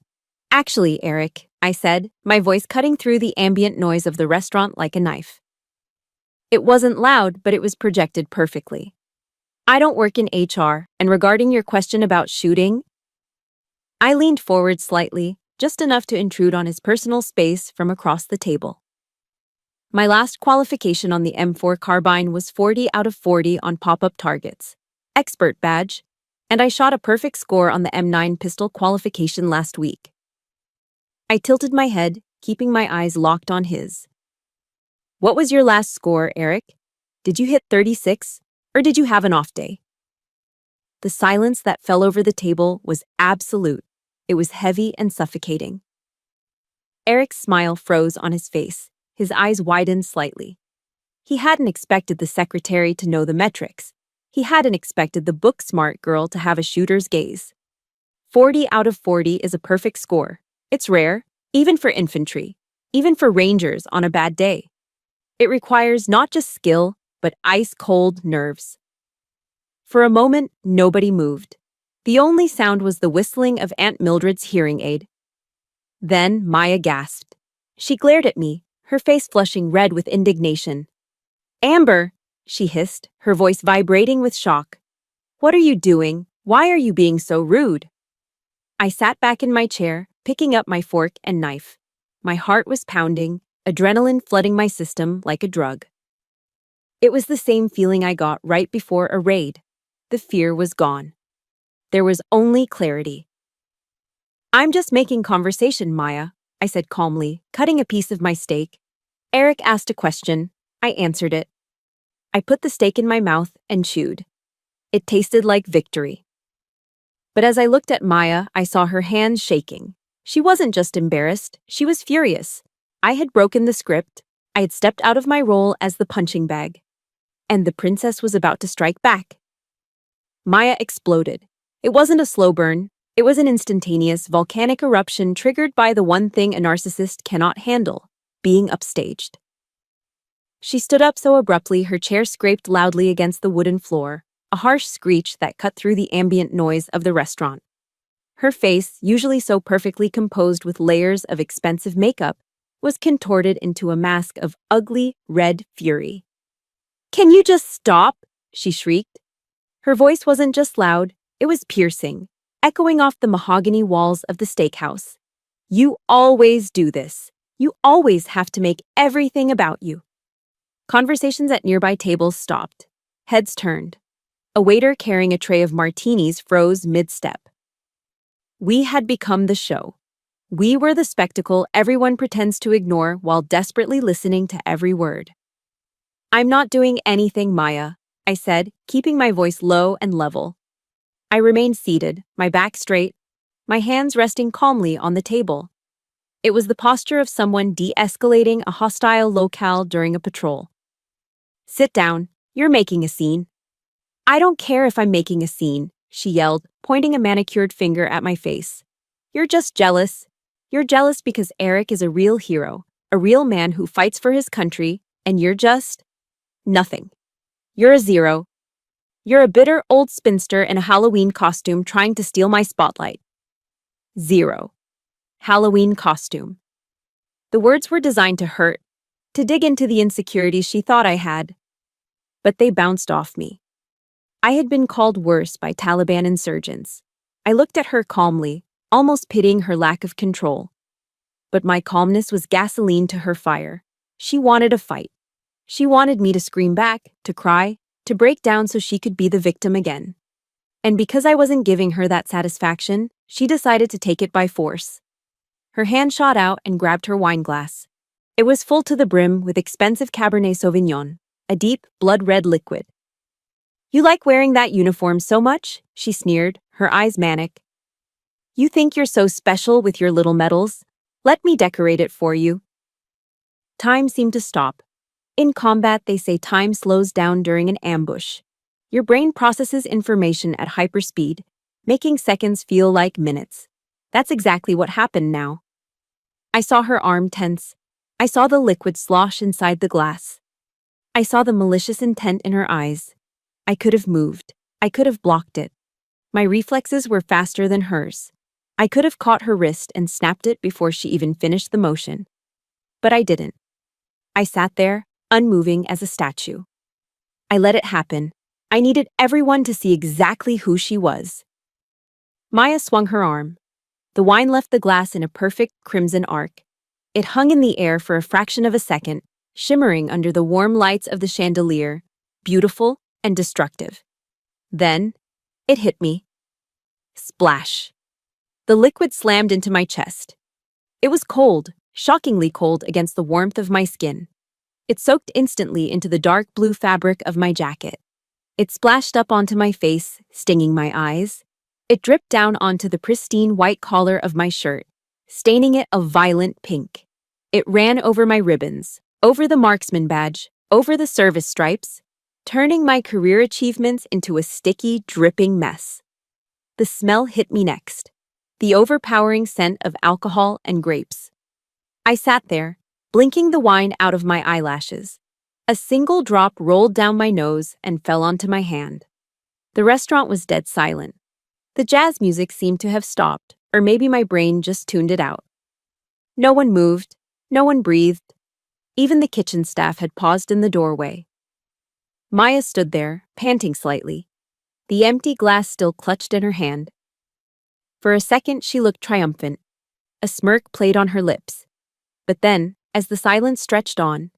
"Actually, Eric," I said, my voice cutting through the ambient noise of the restaurant like a knife. It wasn't loud, but it was projected perfectly. "I don't work in HR, and regarding your question about shooting..." I leaned forward slightly, just enough to intrude on his personal space from across the table. My last qualification on the M4 carbine was 40 out of 40 on pop-up targets, expert badge, and I shot a perfect score on the M9 pistol qualification last week. I tilted my head, keeping my eyes locked on his. "What was your last score, Eric? Did you hit 36, or did you have an off day?" The silence that fell over the table was absolute. It was heavy and suffocating. Eric's smile froze on his face. His eyes widened slightly. He hadn't expected the secretary to know the metrics. He hadn't expected the book-smart girl to have a shooter's gaze. 40 out of 40 is a perfect score. It's rare, even for infantry, even for rangers on a bad day. It requires not just skill, but ice-cold nerves. For a moment, nobody moved. The only sound was the whistling of Aunt Mildred's hearing aid. Then Maya gasped. She glared at me, her face flushing red with indignation. "Amber," she hissed, her voice vibrating with shock. "What are you doing? Why are you being so rude?" I sat back in my chair, picking up my fork and knife. My heart was pounding, adrenaline flooding my system like a drug. It was the same feeling I got right before a raid. The fear was gone. There was only clarity. "I'm just making conversation, Maya," I said calmly, cutting a piece of my steak. Eric asked a question. I answered it. I put the steak in my mouth and chewed. It tasted like victory. But as I looked at Maya, I saw her hands shaking. She wasn't just embarrassed, she was furious. I had broken the script. I had stepped out of my role as the punching bag. And the princess was about to strike back. Maya exploded. It wasn't a slow burn. It was an instantaneous, volcanic eruption triggered by the one thing a narcissist cannot handle, being upstaged. She stood up so abruptly her chair scraped loudly against the wooden floor, a harsh screech that cut through the ambient noise of the restaurant. Her face, usually so perfectly composed with layers of expensive makeup, was contorted into a mask of ugly, red fury. "Can you just stop?" she shrieked. Her voice wasn't just loud, it was piercing, echoing off the mahogany walls of the steakhouse. "You always do this. You always have to make everything about you." Conversations at nearby tables stopped. Heads turned. A waiter carrying a tray of martinis froze mid-step. We had become the show. We were the spectacle everyone pretends to ignore while desperately listening to every word. I'm not doing anything, Maya, I said, keeping my voice low and level. I remained seated, my back straight, my hands resting calmly on the table. It was the posture of someone de-escalating a hostile locale during a patrol. Sit down, you're making a scene. I don't care if I'm making a scene, she yelled, pointing a manicured finger at my face. You're just jealous. You're jealous because Eric is a real hero, a real man who fights for his country, and you're just nothing. You're a zero. You're a bitter old spinster in a Halloween costume trying to steal my spotlight. Zero. Halloween costume. The words were designed to hurt, to dig into the insecurities she thought I had. But they bounced off me. I had been called worse by Taliban insurgents. I looked at her calmly, almost pitying her lack of control. But my calmness was gasoline to her fire. She wanted a fight. She wanted me to scream back, to cry, to break down so she could be the victim again. And because I wasn't giving her that satisfaction, she decided to take it by force. Her hand shot out and grabbed her wine glass. It was full to the brim with expensive Cabernet Sauvignon, a deep, blood-red liquid. You like wearing that uniform so much? She sneered, her eyes manic. You think you're so special with your little medals? Let me decorate it for you. Time seemed to stop. In combat, they say time slows down during an ambush. Your brain processes information at hyperspeed, making seconds feel like minutes. That's exactly what happened now. I saw her arm tense. I saw the liquid slosh inside the glass. I saw the malicious intent in her eyes. I could have moved. I could have blocked it. My reflexes were faster than hers. I could have caught her wrist and snapped it before she even finished the motion. But I didn't. I sat there, unmoving as a statue. I let it happen. I needed everyone to see exactly who she was. Maya swung her arm. The wine left the glass in a perfect crimson arc. It hung in the air for a fraction of a second, shimmering under the warm lights of the chandelier, beautiful and destructive. Then, it hit me. Splash. The liquid slammed into my chest. It was cold, shockingly cold against the warmth of my skin. It soaked instantly into the dark blue fabric of my jacket. It splashed up onto my face, stinging my eyes. It dripped down onto the pristine white collar of my shirt, staining it a violent pink. It ran over my ribbons, over the marksman badge, over the service stripes, turning my career achievements into a sticky, dripping mess. The smell hit me next, the overpowering scent of alcohol and grapes. I sat there, blinking the wine out of my eyelashes. A single drop rolled down my nose and fell onto my hand. The restaurant was dead silent. The jazz music seemed to have stopped, or maybe my brain just tuned it out. No one moved, no one breathed. Even the kitchen staff had paused in the doorway. Maya stood there, panting slightly, the empty glass still clutched in her hand. For a second, she looked triumphant. A smirk played on her lips. But then, as the silence stretched on,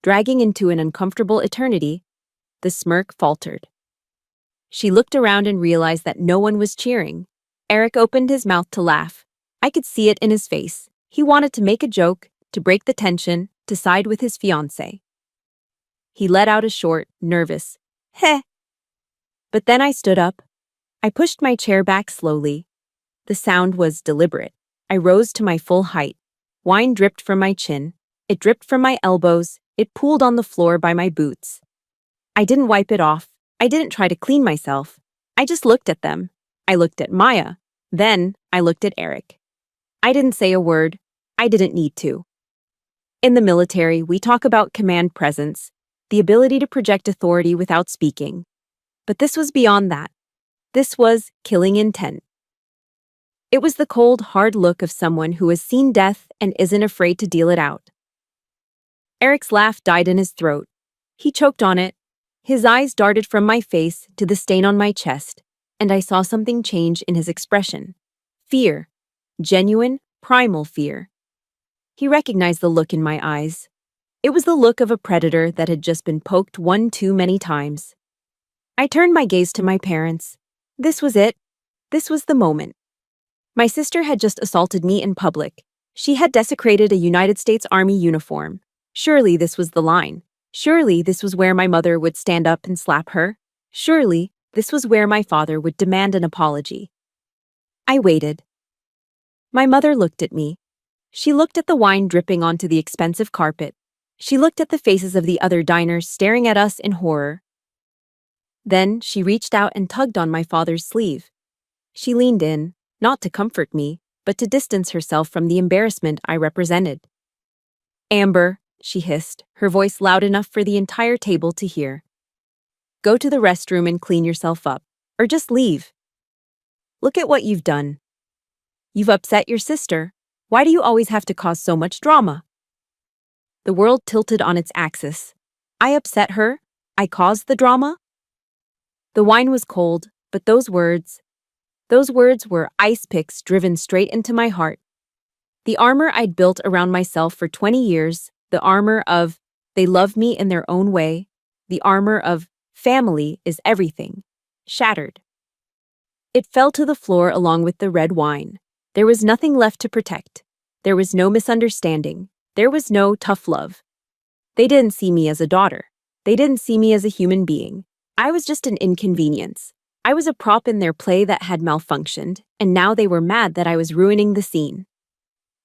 dragging into an uncomfortable eternity, the smirk faltered. She looked around and realized that no one was cheering. Eric opened his mouth to laugh. I could see it in his face. He wanted to make a joke, to break the tension, to side with his fiancé. He let out a short, nervous, heh. But then I stood up. I pushed my chair back slowly. The sound was deliberate. I rose to my full height. Wine dripped from my chin. It dripped from my elbows. It pooled on the floor by my boots. I didn't wipe it off. I didn't try to clean myself. I just looked at them. I looked at Maya. Then I looked at Eric. I didn't say a word. I didn't need to. In the military, we talk about command presence, the ability to project authority without speaking. But this was beyond that. This was killing intent. It was the cold, hard look of someone who has seen death and isn't afraid to deal it out. Eric's laugh died in his throat. He choked on it. His eyes darted from my face to the stain on my chest, and I saw something change in his expression. Fear. Genuine, primal fear. He recognized the look in my eyes. It was the look of a predator that had just been poked one too many times. I turned my gaze to my parents. This was it. This was the moment. My sister had just assaulted me in public. She had desecrated a United States Army uniform. Surely this was the line. Surely this was where my mother would stand up and slap her. Surely this was where my father would demand an apology. I waited. My mother looked at me. She looked at the wine dripping onto the expensive carpet. She looked at the faces of the other diners staring at us in horror. Then she reached out and tugged on my father's sleeve. She leaned in, not to comfort me, but to distance herself from the embarrassment I represented. "Amber," she hissed, her voice loud enough for the entire table to hear. "Go to the restroom and clean yourself up, or just leave. Look at what you've done. You've upset your sister. Why do you always have to cause so much drama?" The world tilted on its axis. I upset her? I caused the drama? The wine was cold, but those words were ice picks driven straight into my heart. The armor I'd built around myself for 20 years, the armor of, they love me in their own way, the armor of, family is everything, shattered. It fell to the floor along with the red wine. There was nothing left to protect. There was no misunderstanding. There was no tough love. They didn't see me as a daughter. They didn't see me as a human being. I was just an inconvenience. I was a prop in their play that had malfunctioned, and now they were mad that I was ruining the scene.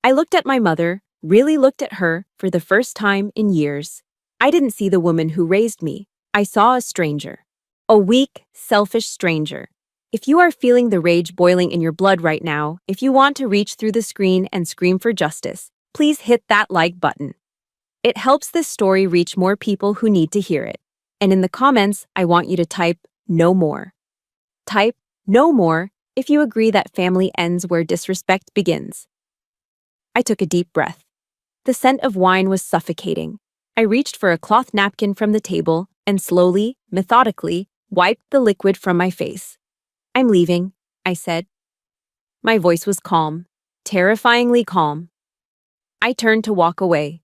I looked at my mother, really looked at her, for the first time in years. I didn't see the woman who raised me. I saw a stranger. A weak, selfish stranger. If you are feeling the rage boiling in your blood right now, if you want to reach through the screen and scream for justice, please hit that like button. It helps this story reach more people who need to hear it. And in the comments, I want you to type "no more." Type "no more" if you agree that family ends where disrespect begins. I took a deep breath. The scent of wine was suffocating. I reached for a cloth napkin from the table and slowly, methodically, wiped the liquid from my face. "I'm leaving," I said. My voice was calm, terrifyingly calm. I turned to walk away.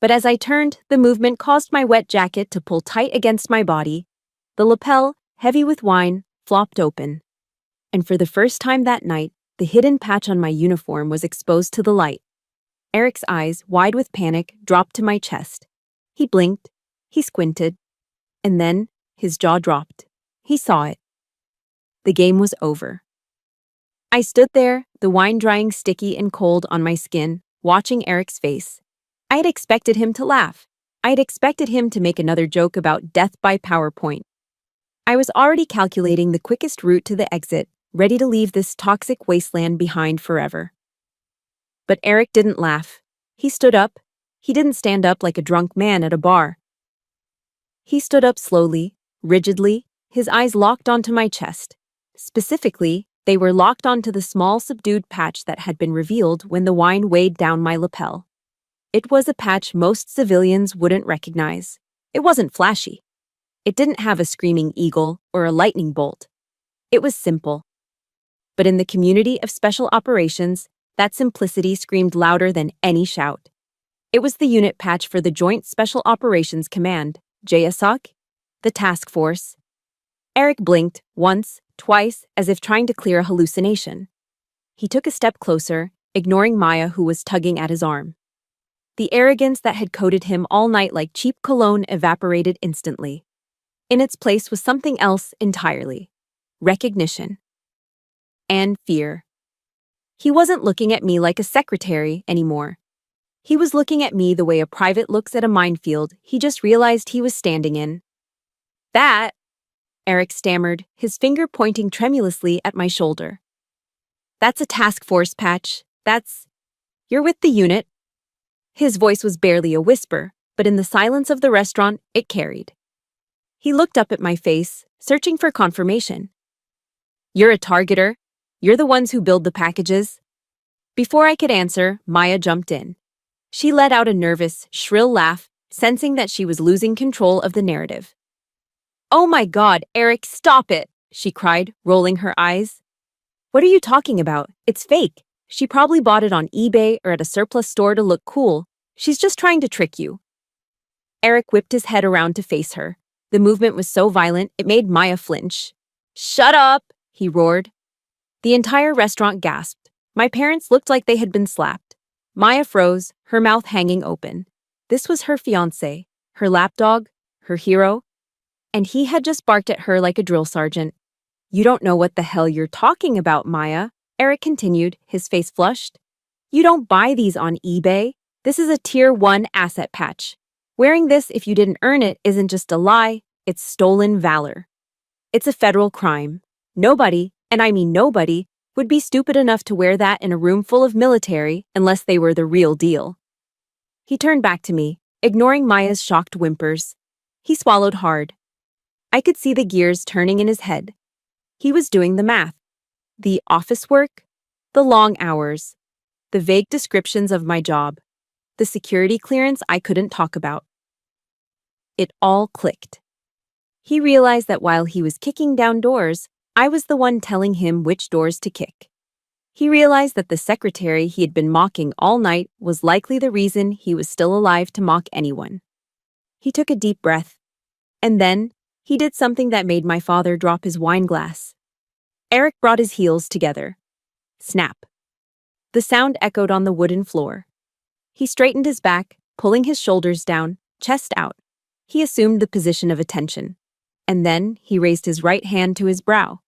But as I turned, the movement caused my wet jacket to pull tight against my body. The lapel, heavy with wine, flopped open. And for the first time that night, the hidden patch on my uniform was exposed to the light. Eric's eyes, wide with panic, dropped to my chest. He blinked. He squinted. And then, his jaw dropped. He saw it. The game was over. I stood there, the wine drying sticky and cold on my skin, watching Eric's face. I had expected him to laugh. I had expected him to make another joke about death by PowerPoint. I was already calculating the quickest route to the exit, ready to leave this toxic wasteland behind forever. But Eric didn't laugh. He stood up. He didn't stand up like a drunk man at a bar. He stood up slowly, rigidly, his eyes locked onto my chest. Specifically, they were locked onto the small subdued patch that had been revealed when the wine weighed down my lapel. It was a patch most civilians wouldn't recognize. It wasn't flashy. It didn't have a screaming eagle or a lightning bolt. It was simple. But in the community of special operations, that simplicity screamed louder than any shout. It was the unit patch for the Joint Special Operations Command, JSOC, the task force. Eric blinked, once, twice, as if trying to clear a hallucination. He took a step closer, ignoring Maya, who was tugging at his arm. The arrogance that had coated him all night like cheap cologne evaporated instantly. In its place was something else entirely. Recognition. And fear. He wasn't looking at me like a secretary anymore. He was looking at me the way a private looks at a minefield he just realized he was standing in. "That," Eric stammered, his finger pointing tremulously at my shoulder. "That's a task force patch. You're with the unit." His voice was barely a whisper, but in the silence of the restaurant, it carried. He looked up at my face, searching for confirmation. "You're a targeter. You're the ones who build the packages." Before I could answer, Maya jumped in. She let out a nervous, shrill laugh, sensing that she was losing control of the narrative. "Oh my God, Eric, stop it!" she cried, rolling her eyes. "What are you talking about? It's fake. She probably bought it on eBay or at a surplus store to look cool. She's just trying to trick you." Eric whipped his head around to face her. The movement was so violent, it made Maya flinch. "Shut up!" he roared. The entire restaurant gasped. My parents looked like they had been slapped. Maya froze, her mouth hanging open. This was her fiancé, her lapdog, her hero, and he had just barked at her like a drill sergeant. You don't know what the hell you're talking about, Maya, Eric continued, his face flushed. You don't buy these on eBay. This is a Tier 1 asset patch. Wearing this if you didn't earn it isn't just a lie, it's stolen valor. It's a federal crime. Nobody, and I mean nobody, would be stupid enough to wear that in a room full of military unless they were the real deal. He turned back to me, ignoring Maya's shocked whimpers. He swallowed hard. I could see the gears turning in his head. He was doing the math. The office work, the long hours, the vague descriptions of my job, the security clearance I couldn't talk about. It all clicked. He realized that while he was kicking down doors, I was the one telling him which doors to kick. He realized that the secretary he had been mocking all night was likely the reason he was still alive to mock anyone. He took a deep breath, and then he did something that made my father drop his wine glass. Eric brought his heels together. Snap. The sound echoed on the wooden floor. He straightened his back, pulling his shoulders down, chest out. He assumed the position of attention, and then he raised his right hand to his brow.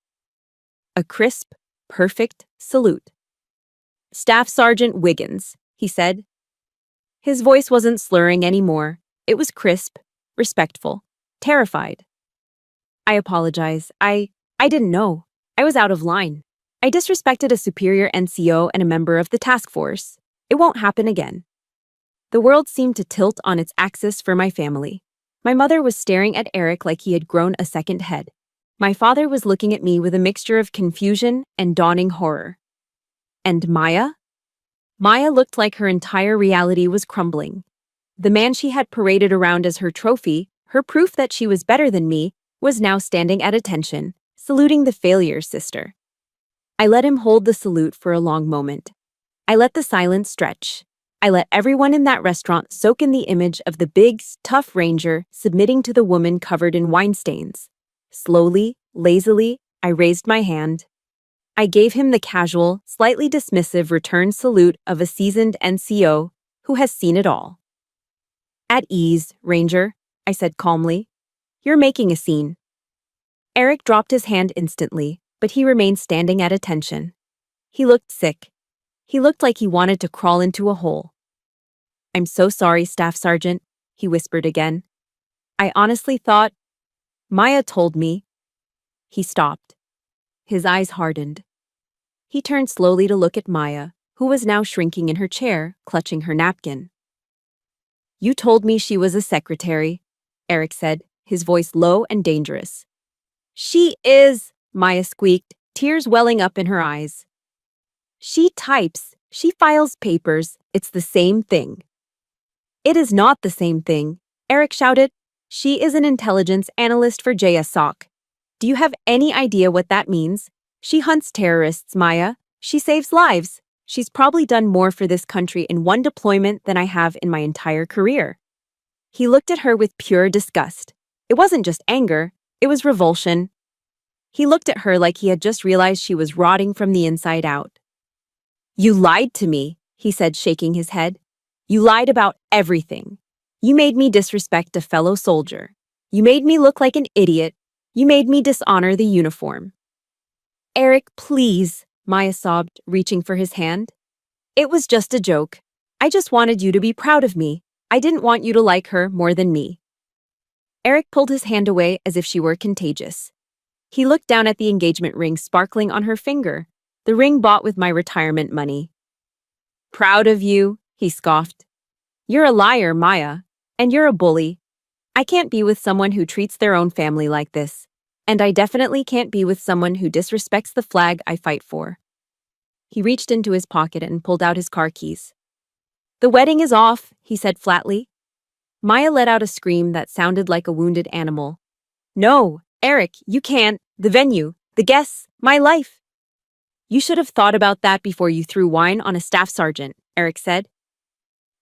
A crisp, perfect salute. Staff Sergeant Wiggins, he said. His voice wasn't slurring anymore. It was crisp, respectful, terrified. I apologize. I didn't know. I was out of line. I disrespected a superior NCO and a member of the task force. It won't happen again. The world seemed to tilt on its axis for my family. My mother was staring at Eric like he had grown a second head. My father was looking at me with a mixture of confusion and dawning horror. And Maya? Maya looked like her entire reality was crumbling. The man she had paraded around as her trophy, her proof that she was better than me, was now standing at attention, saluting the failure sister. I let him hold the salute for a long moment. I let the silence stretch. I let everyone in that restaurant soak in the image of the big, tough ranger submitting to the woman covered in wine stains. Slowly, lazily, I raised my hand. I gave him the casual, slightly dismissive return salute of a seasoned NCO who has seen it all. At ease, Ranger, I said calmly. You're making a scene. Eric dropped his hand instantly, but he remained standing at attention. He looked sick. He looked like he wanted to crawl into a hole. I'm so sorry, Staff Sergeant, he whispered again. I honestly thought... Maya told me. He stopped. His eyes hardened. He turned slowly to look at Maya, who was now shrinking in her chair, clutching her napkin. You told me she was a secretary, Eric said, his voice low and dangerous. She is, Maya squeaked, tears welling up in her eyes. She types, she files papers, it's the same thing. It is not the same thing, Eric shouted. She is an intelligence analyst for JSOC. Do you have any idea what that means? She hunts terrorists, Maya. She saves lives. She's probably done more for this country in one deployment than I have in my entire career. He looked at her with pure disgust. It wasn't just anger, it was revulsion. He looked at her like he had just realized she was rotting from the inside out. You lied to me, he said, shaking his head. You lied about everything. You made me disrespect a fellow soldier. You made me look like an idiot. You made me dishonor the uniform. Eric, please, Maya sobbed, reaching for his hand. It was just a joke. I just wanted you to be proud of me. I didn't want you to like her more than me. Eric pulled his hand away as if she were contagious. He looked down at the engagement ring sparkling on her finger, the ring bought with my retirement money. Proud of you, he scoffed. You're a liar, Maya, and you're a bully. I can't be with someone who treats their own family like this, and I definitely can't be with someone who disrespects the flag I fight for. He reached into his pocket and pulled out his car keys. The wedding is off, he said flatly. Maya let out a scream that sounded like a wounded animal. No, Eric, you can't. The venue, the guests, my life. You should have thought about that before you threw wine on a staff sergeant, Eric said.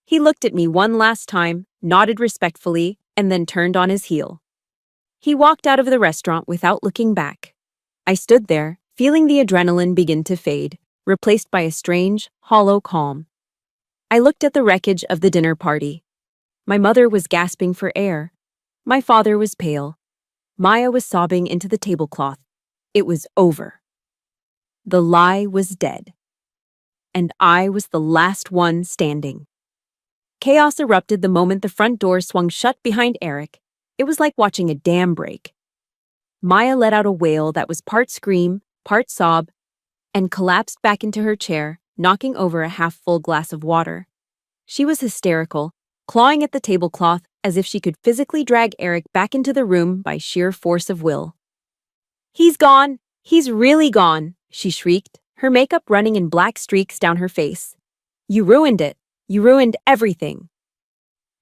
He looked at me one last time, nodded respectfully, and then turned on his heel. He walked out of the restaurant without looking back. I stood there, feeling the adrenaline begin to fade, replaced by a strange, hollow calm. I looked at the wreckage of the dinner party. My mother was gasping for air. My father was pale. Maya was sobbing into the tablecloth. It was over. The lie was dead. And I was the last one standing. Chaos erupted the moment the front door swung shut behind Eric. It was like watching a dam break. Maya let out a wail that was part scream, part sob, and collapsed back into her chair, knocking over a half-full glass of water. She was hysterical, clawing at the tablecloth as if she could physically drag Eric back into the room by sheer force of will. "He's gone! He's really gone!" she shrieked, her makeup running in black streaks down her face. "You ruined it! You ruined everything!"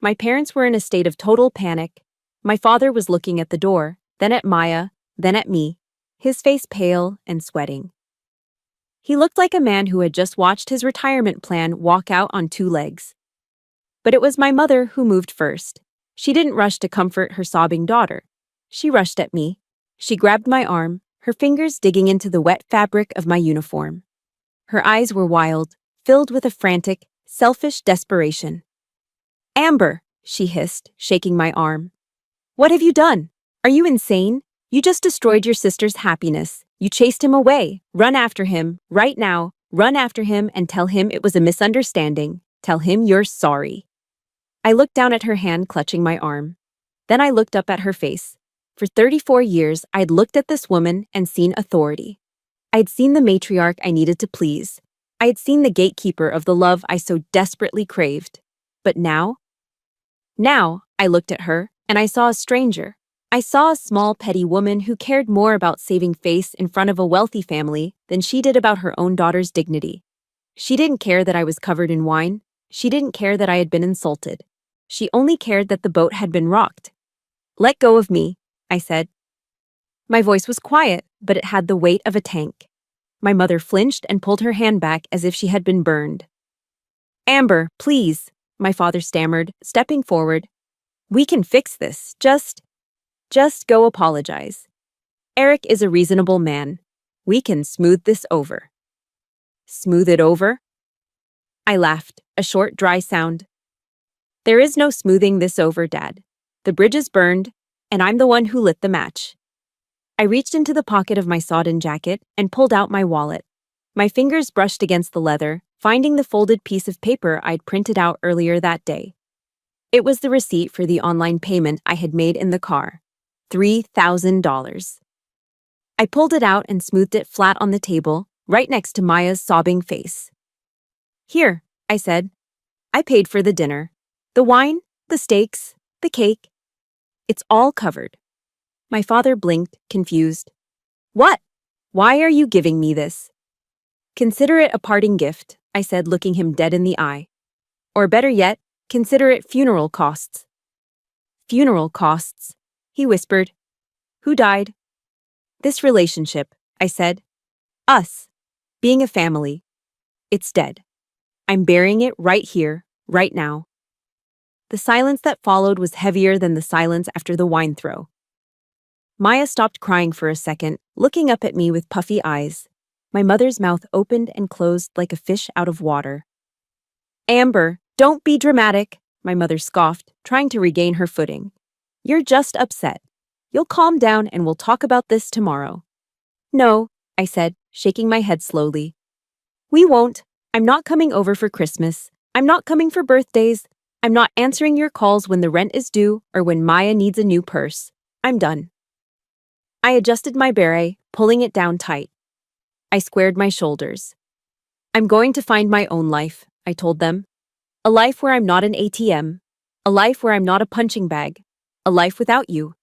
My parents were in a state of total panic. My father was looking at the door, then at Maya, then at me, his face pale and sweating. He looked like a man who had just watched his retirement plan walk out on two legs. But it was my mother who moved first. She didn't rush to comfort her sobbing daughter. She rushed at me. She grabbed my arm, her fingers digging into the wet fabric of my uniform. Her eyes were wild, filled with a frantic, selfish desperation. "Amber," she hissed, shaking my arm. "What have you done? Are you insane? You just destroyed your sister's happiness. You chased him away. Run after him, right now. Run after him and tell him it was a misunderstanding. Tell him you're sorry." I looked down at her hand clutching my arm. Then I looked up at her face. For 34 years, I'd looked at this woman and seen authority. I'd seen the matriarch I needed to please. I had seen the gatekeeper of the love I so desperately craved. But now I looked at her, and I saw a stranger. I saw a small, petty woman who cared more about saving face in front of a wealthy family than she did about her own daughter's dignity. She didn't care that I was covered in wine. She didn't care that I had been insulted. She only cared that the boat had been rocked. "Let go of me," I said. My voice was quiet, but it had the weight of a tank. My mother flinched and pulled her hand back as if she had been burned. "Amber, please," my father stammered, stepping forward. "We can fix this. Just go apologize. Eric is a reasonable man. We can smooth this over." "Smooth it over?" I laughed, a short, dry sound. "There is no smoothing this over, Dad. The bridge is burned, and I'm the one who lit the match." I reached into the pocket of my sodden jacket and pulled out my wallet. My fingers brushed against the leather, finding the folded piece of paper I'd printed out earlier that day. It was the receipt for the online payment I had made in the car. $3,000. I pulled it out and smoothed it flat on the table, right next to Maya's sobbing face. "Here," I said. "I paid for the dinner. The wine, the steaks, the cake. It's all covered." My father blinked, confused. "What? Why are you giving me this?" "Consider it a parting gift," I said, looking him dead in the eye. "Or better yet, consider it funeral costs." "Funeral costs," he whispered. "Who died?" "This relationship," I said. "Us. Being a family. It's dead. I'm burying it right here, right now." The silence that followed was heavier than the silence after the wine throw. Maya stopped crying for a second, looking up at me with puffy eyes. My mother's mouth opened and closed like a fish out of water. "Amber, don't be dramatic," my mother scoffed, trying to regain her footing. "You're just upset. You'll calm down and we'll talk about this tomorrow." "No," I said, shaking my head slowly. "We won't. I'm not coming over for Christmas. I'm not coming for birthdays. I'm not answering your calls when the rent is due or when Maya needs a new purse. I'm done." I adjusted my beret, pulling it down tight. I squared my shoulders. "I'm going to find my own life," I told them. "A life where I'm not an ATM. A life where I'm not a punching bag. A life without you."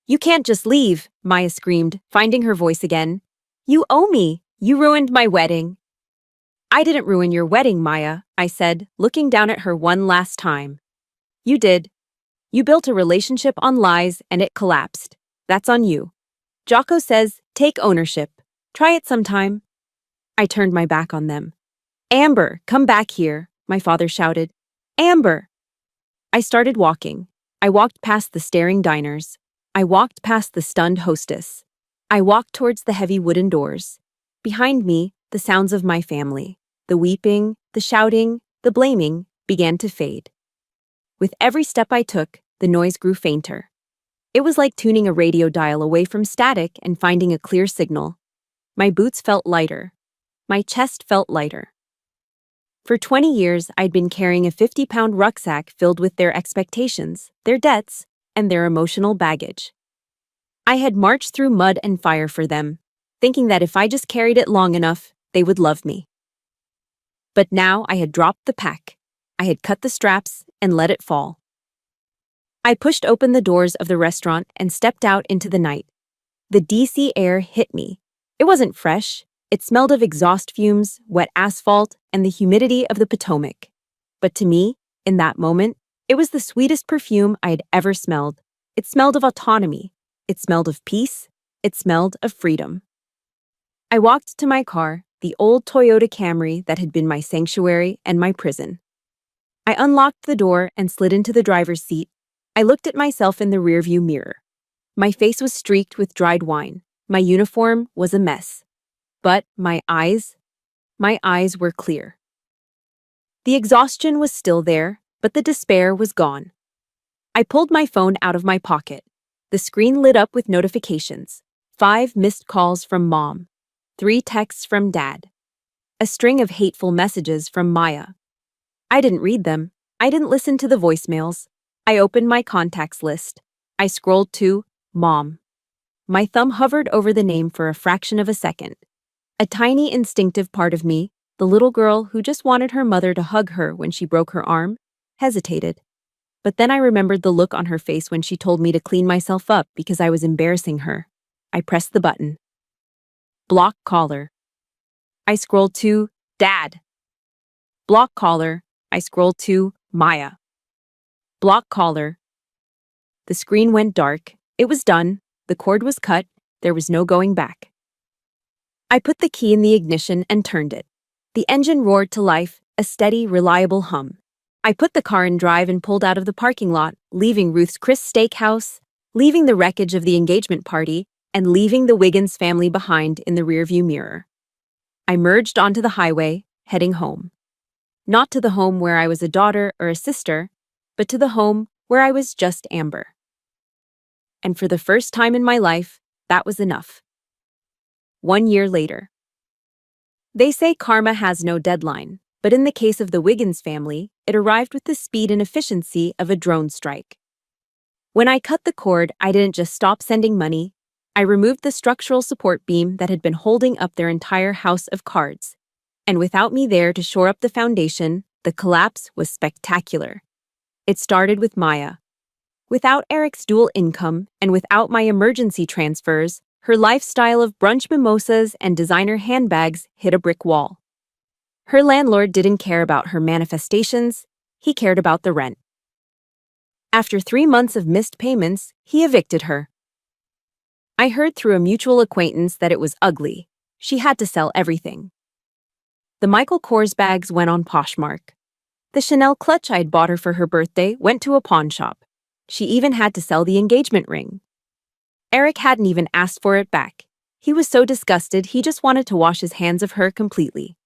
"You can't just leave," Maya screamed, finding her voice again. "You owe me. You ruined my wedding." "I didn't ruin your wedding, Maya," I said, looking down at her one last time. "You did. You built a relationship on lies and it collapsed. That's on you. Jocko says, take ownership. Try it sometime." I turned my back on them. "Amber, come back here," my father shouted. "Amber!" I started walking. I walked past the staring diners. I walked past the stunned hostess. I walked towards the heavy wooden doors. Behind me, the sounds of my family, the weeping, the shouting, the blaming, began to fade. With every step I took, the noise grew fainter. It was like tuning a radio dial away from static and finding a clear signal. My boots felt lighter. My chest felt lighter. For 20 years, I'd been carrying a 50-pound rucksack filled with their expectations, their debts, and their emotional baggage. I had marched through mud and fire for them, thinking that if I just carried it long enough, they would love me. But now I had dropped the pack. I had cut the straps and let it fall. I pushed open the doors of the restaurant and stepped out into the night. The DC air hit me. It wasn't fresh. It smelled of exhaust fumes, wet asphalt, and the humidity of the Potomac. But to me, in that moment, it was the sweetest perfume I had ever smelled. It smelled of autonomy. It smelled of peace. It smelled of freedom. I walked to my car, the old Toyota Camry that had been my sanctuary and my prison. I unlocked the door and slid into the driver's seat. I looked at myself in the rearview mirror. My face was streaked with dried wine. My uniform was a mess. But my eyes were clear. The exhaustion was still there, but the despair was gone. I pulled my phone out of my pocket. The screen lit up with notifications. 5 missed calls from Mom. 3 texts from Dad. A string of hateful messages from Maya. I didn't read them. I didn't listen to the voicemails. I opened my contacts list. I scrolled to Mom. My thumb hovered over the name for a fraction of a second. A tiny instinctive part of me, the little girl who just wanted her mother to hug her when she broke her arm, hesitated. But then I remembered the look on her face when she told me to clean myself up because I was embarrassing her. I pressed the button. Block caller. I scrolled to Dad. Block caller. I scrolled to Maya. Block caller. The screen went dark. It was done. The cord was cut. There was no going back. I put the key in the ignition and turned it. The engine roared to life, a steady, reliable hum. I put the car in drive and pulled out of the parking lot, leaving Ruth's Chris Steakhouse, leaving the wreckage of the engagement party, and leaving the Wiggins family behind in the rearview mirror. I merged onto the highway, heading home. Not to the home where I was a daughter or a sister, but to the home where I was just Amber. And for the first time in my life, that was enough. 1 year later. They say karma has no deadline, but in the case of the Wiggins family, it arrived with the speed and efficiency of a drone strike. When I cut the cord, I didn't just stop sending money. I removed the structural support beam that had been holding up their entire house of cards. And without me there to shore up the foundation, the collapse was spectacular. It started with Maya. Without Eric's dual income and without my emergency transfers, her lifestyle of brunch mimosas and designer handbags hit a brick wall. Her landlord didn't care about her manifestations, he cared about the rent. After 3 months of missed payments, he evicted her. I heard through a mutual acquaintance that it was ugly. She had to sell everything. The Michael Kors bags went on Poshmark. The Chanel clutch I'd bought her for her birthday went to a pawn shop. She even had to sell the engagement ring. Eric hadn't even asked for it back. He was so disgusted he just wanted to wash his hands of her completely.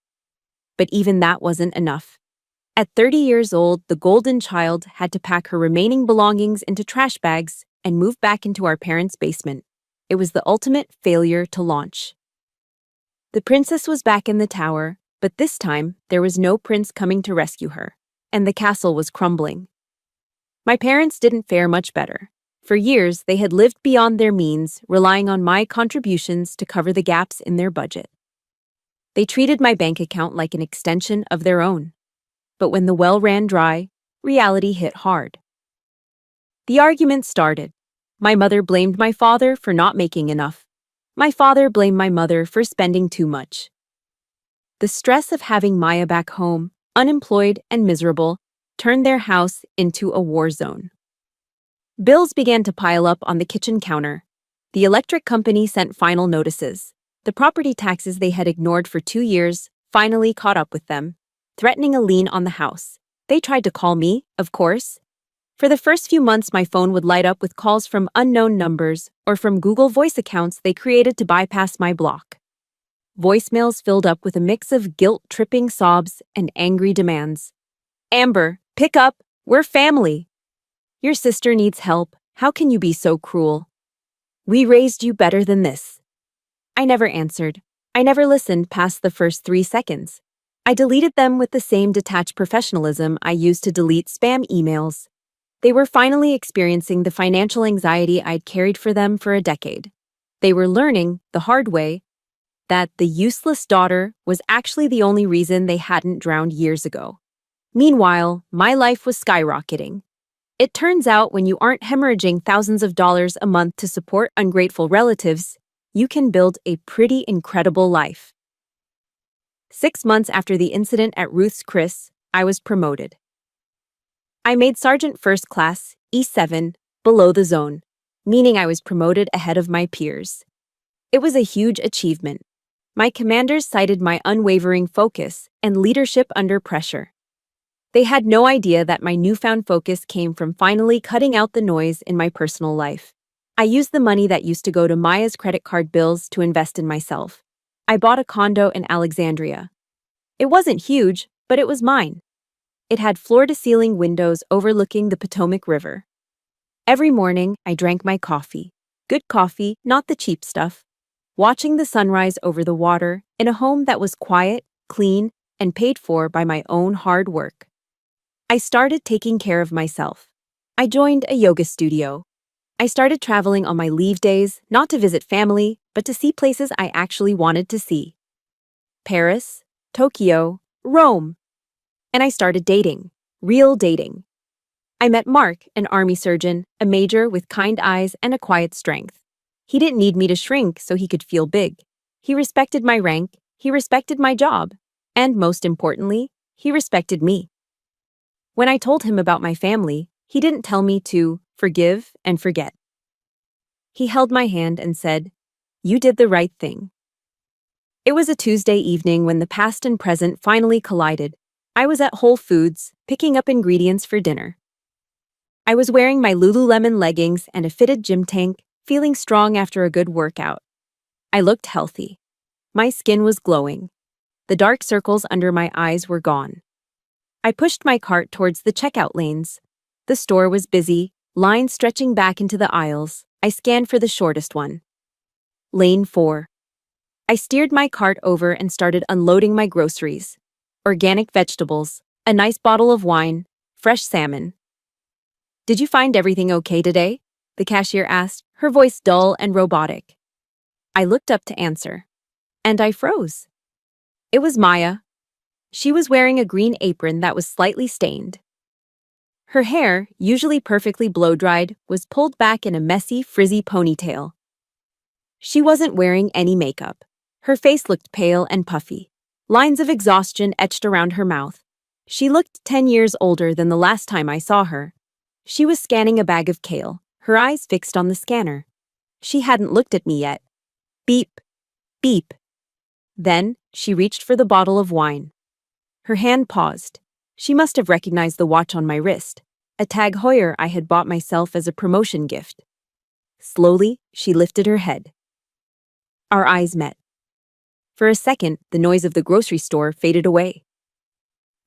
But even that wasn't enough. At 30 years old, the golden child had to pack her remaining belongings into trash bags and move back into our parents' basement. It was the ultimate failure to launch. The princess was back in the tower, but this time there was no prince coming to rescue her, and the castle was crumbling. My parents didn't fare much better. For years, they had lived beyond their means, relying on my contributions to cover the gaps in their budget. They treated my bank account like an extension of their own. But when the well ran dry, reality hit hard. The argument started. My mother blamed my father for not making enough. My father blamed my mother for spending too much. The stress of having Maya back home, unemployed and miserable, turned their house into a war zone. Bills began to pile up on the kitchen counter. The electric company sent final notices. The property taxes they had ignored for 2 years finally caught up with them, threatening a lien on the house. They tried to call me, of course. For the first few months, my phone would light up with calls from unknown numbers or from Google Voice accounts they created to bypass my block. Voicemails filled up with a mix of guilt-tripping sobs and angry demands. Amber, pick up. We're family. Your sister needs help. How can you be so cruel? We raised you better than this. I never answered. I never listened past the first 3 seconds. I deleted them with the same detached professionalism I used to delete spam emails. They were finally experiencing the financial anxiety I'd carried for them for a decade. They were learning, the hard way, that the useless daughter was actually the only reason they hadn't drowned years ago. Meanwhile, my life was skyrocketing. It turns out when you aren't hemorrhaging thousands of dollars a month to support ungrateful relatives, you can build a pretty incredible life. 6 months after the incident at Ruth's Chris, I was promoted. I made Sergeant First Class, E7, below the zone, meaning I was promoted ahead of my peers. It was a huge achievement. My commanders cited my unwavering focus and leadership under pressure. They had no idea that my newfound focus came from finally cutting out the noise in my personal life. I used the money that used to go to Maya's credit card bills to invest in myself. I bought a condo in Alexandria. It wasn't huge, but it was mine. It had floor-to-ceiling windows overlooking the Potomac River. Every morning, I drank my coffee. Good coffee, not the cheap stuff. Watching the sunrise over the water in a home that was quiet, clean, and paid for by my own hard work. I started taking care of myself. I joined a yoga studio. I started traveling on my leave days, not to visit family, but to see places I actually wanted to see. Paris, Tokyo, Rome. And I started dating. Real dating. I met Mark, an army surgeon, a major with kind eyes and a quiet strength. He didn't need me to shrink so he could feel big. He respected my rank, he respected my job, and most importantly, he respected me. When I told him about my family, he didn't tell me to forgive and forget. He held my hand and said, "You did the right thing." It was a Tuesday evening when the past and present finally collided. I was at Whole Foods, picking up ingredients for dinner. I was wearing my Lululemon leggings and a fitted gym tank, feeling strong after a good workout. I looked healthy. My skin was glowing. The dark circles under my eyes were gone. I pushed my cart towards the checkout lanes. The store was busy, lines stretching back into the aisles. I scanned for the shortest one. Lane 4. I steered my cart over and started unloading my groceries. Organic vegetables, a nice bottle of wine, fresh salmon. "Did you find everything okay today?" the cashier asked, her voice dull and robotic. I looked up to answer. And I froze. It was Maya. She was wearing a green apron that was slightly stained. Her hair, usually perfectly blow-dried, was pulled back in a messy, frizzy ponytail. She wasn't wearing any makeup. Her face looked pale and puffy. Lines of exhaustion etched around her mouth. She looked 10 years older than the last time I saw her. She was scanning a bag of kale, her eyes fixed on the scanner. She hadn't looked at me yet. Beep. Beep. Then, she reached for the bottle of wine. Her hand paused. She must have recognized the watch on my wrist, a Tag Heuer I had bought myself as a promotion gift. Slowly, she lifted her head. Our eyes met. For a second, the noise of the grocery store faded away.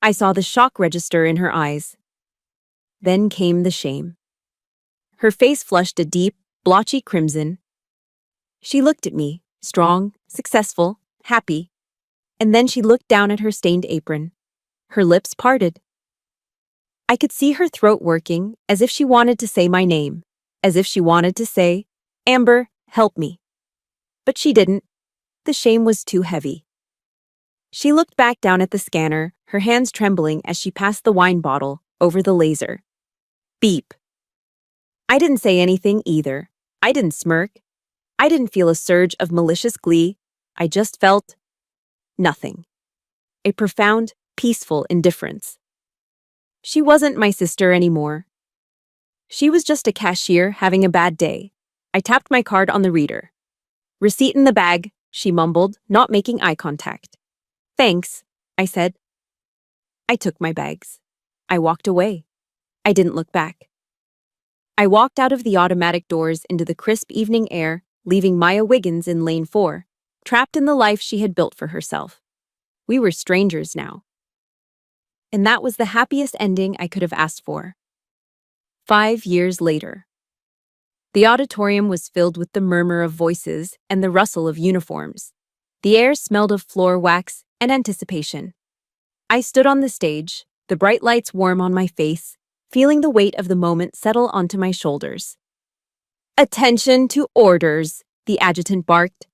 I saw the shock register in her eyes. Then came the shame. Her face flushed a deep, blotchy crimson. She looked at me, strong, successful, happy. And then she looked down at her stained apron. Her lips parted. I could see her throat working, as if she wanted to say my name, as if she wanted to say, "Amber, help me." But she didn't. The shame was too heavy. She looked back down at the scanner, her hands trembling as she passed the wine bottle over the laser. Beep. I didn't say anything either. I didn't smirk. I didn't feel a surge of malicious glee. I just felt nothing. A profound, peaceful indifference. She wasn't my sister anymore. She was just a cashier having a bad day. I tapped my card on the reader. "Receipt in the bag," she mumbled, not making eye contact. "Thanks," I said. I took my bags. I walked away. I didn't look back. I walked out of the automatic doors into the crisp evening air, leaving Maya Wiggins in lane 4, trapped in the life she had built for herself. We were strangers now. and that was the happiest ending I could have asked for. 5 years later. The auditorium was filled with the murmur of voices and the rustle of uniforms. The air smelled of floor wax and anticipation. I stood on the stage, the bright lights warm on my face, feeling the weight of the moment settle onto my shoulders. "Attention to orders," the adjutant barked.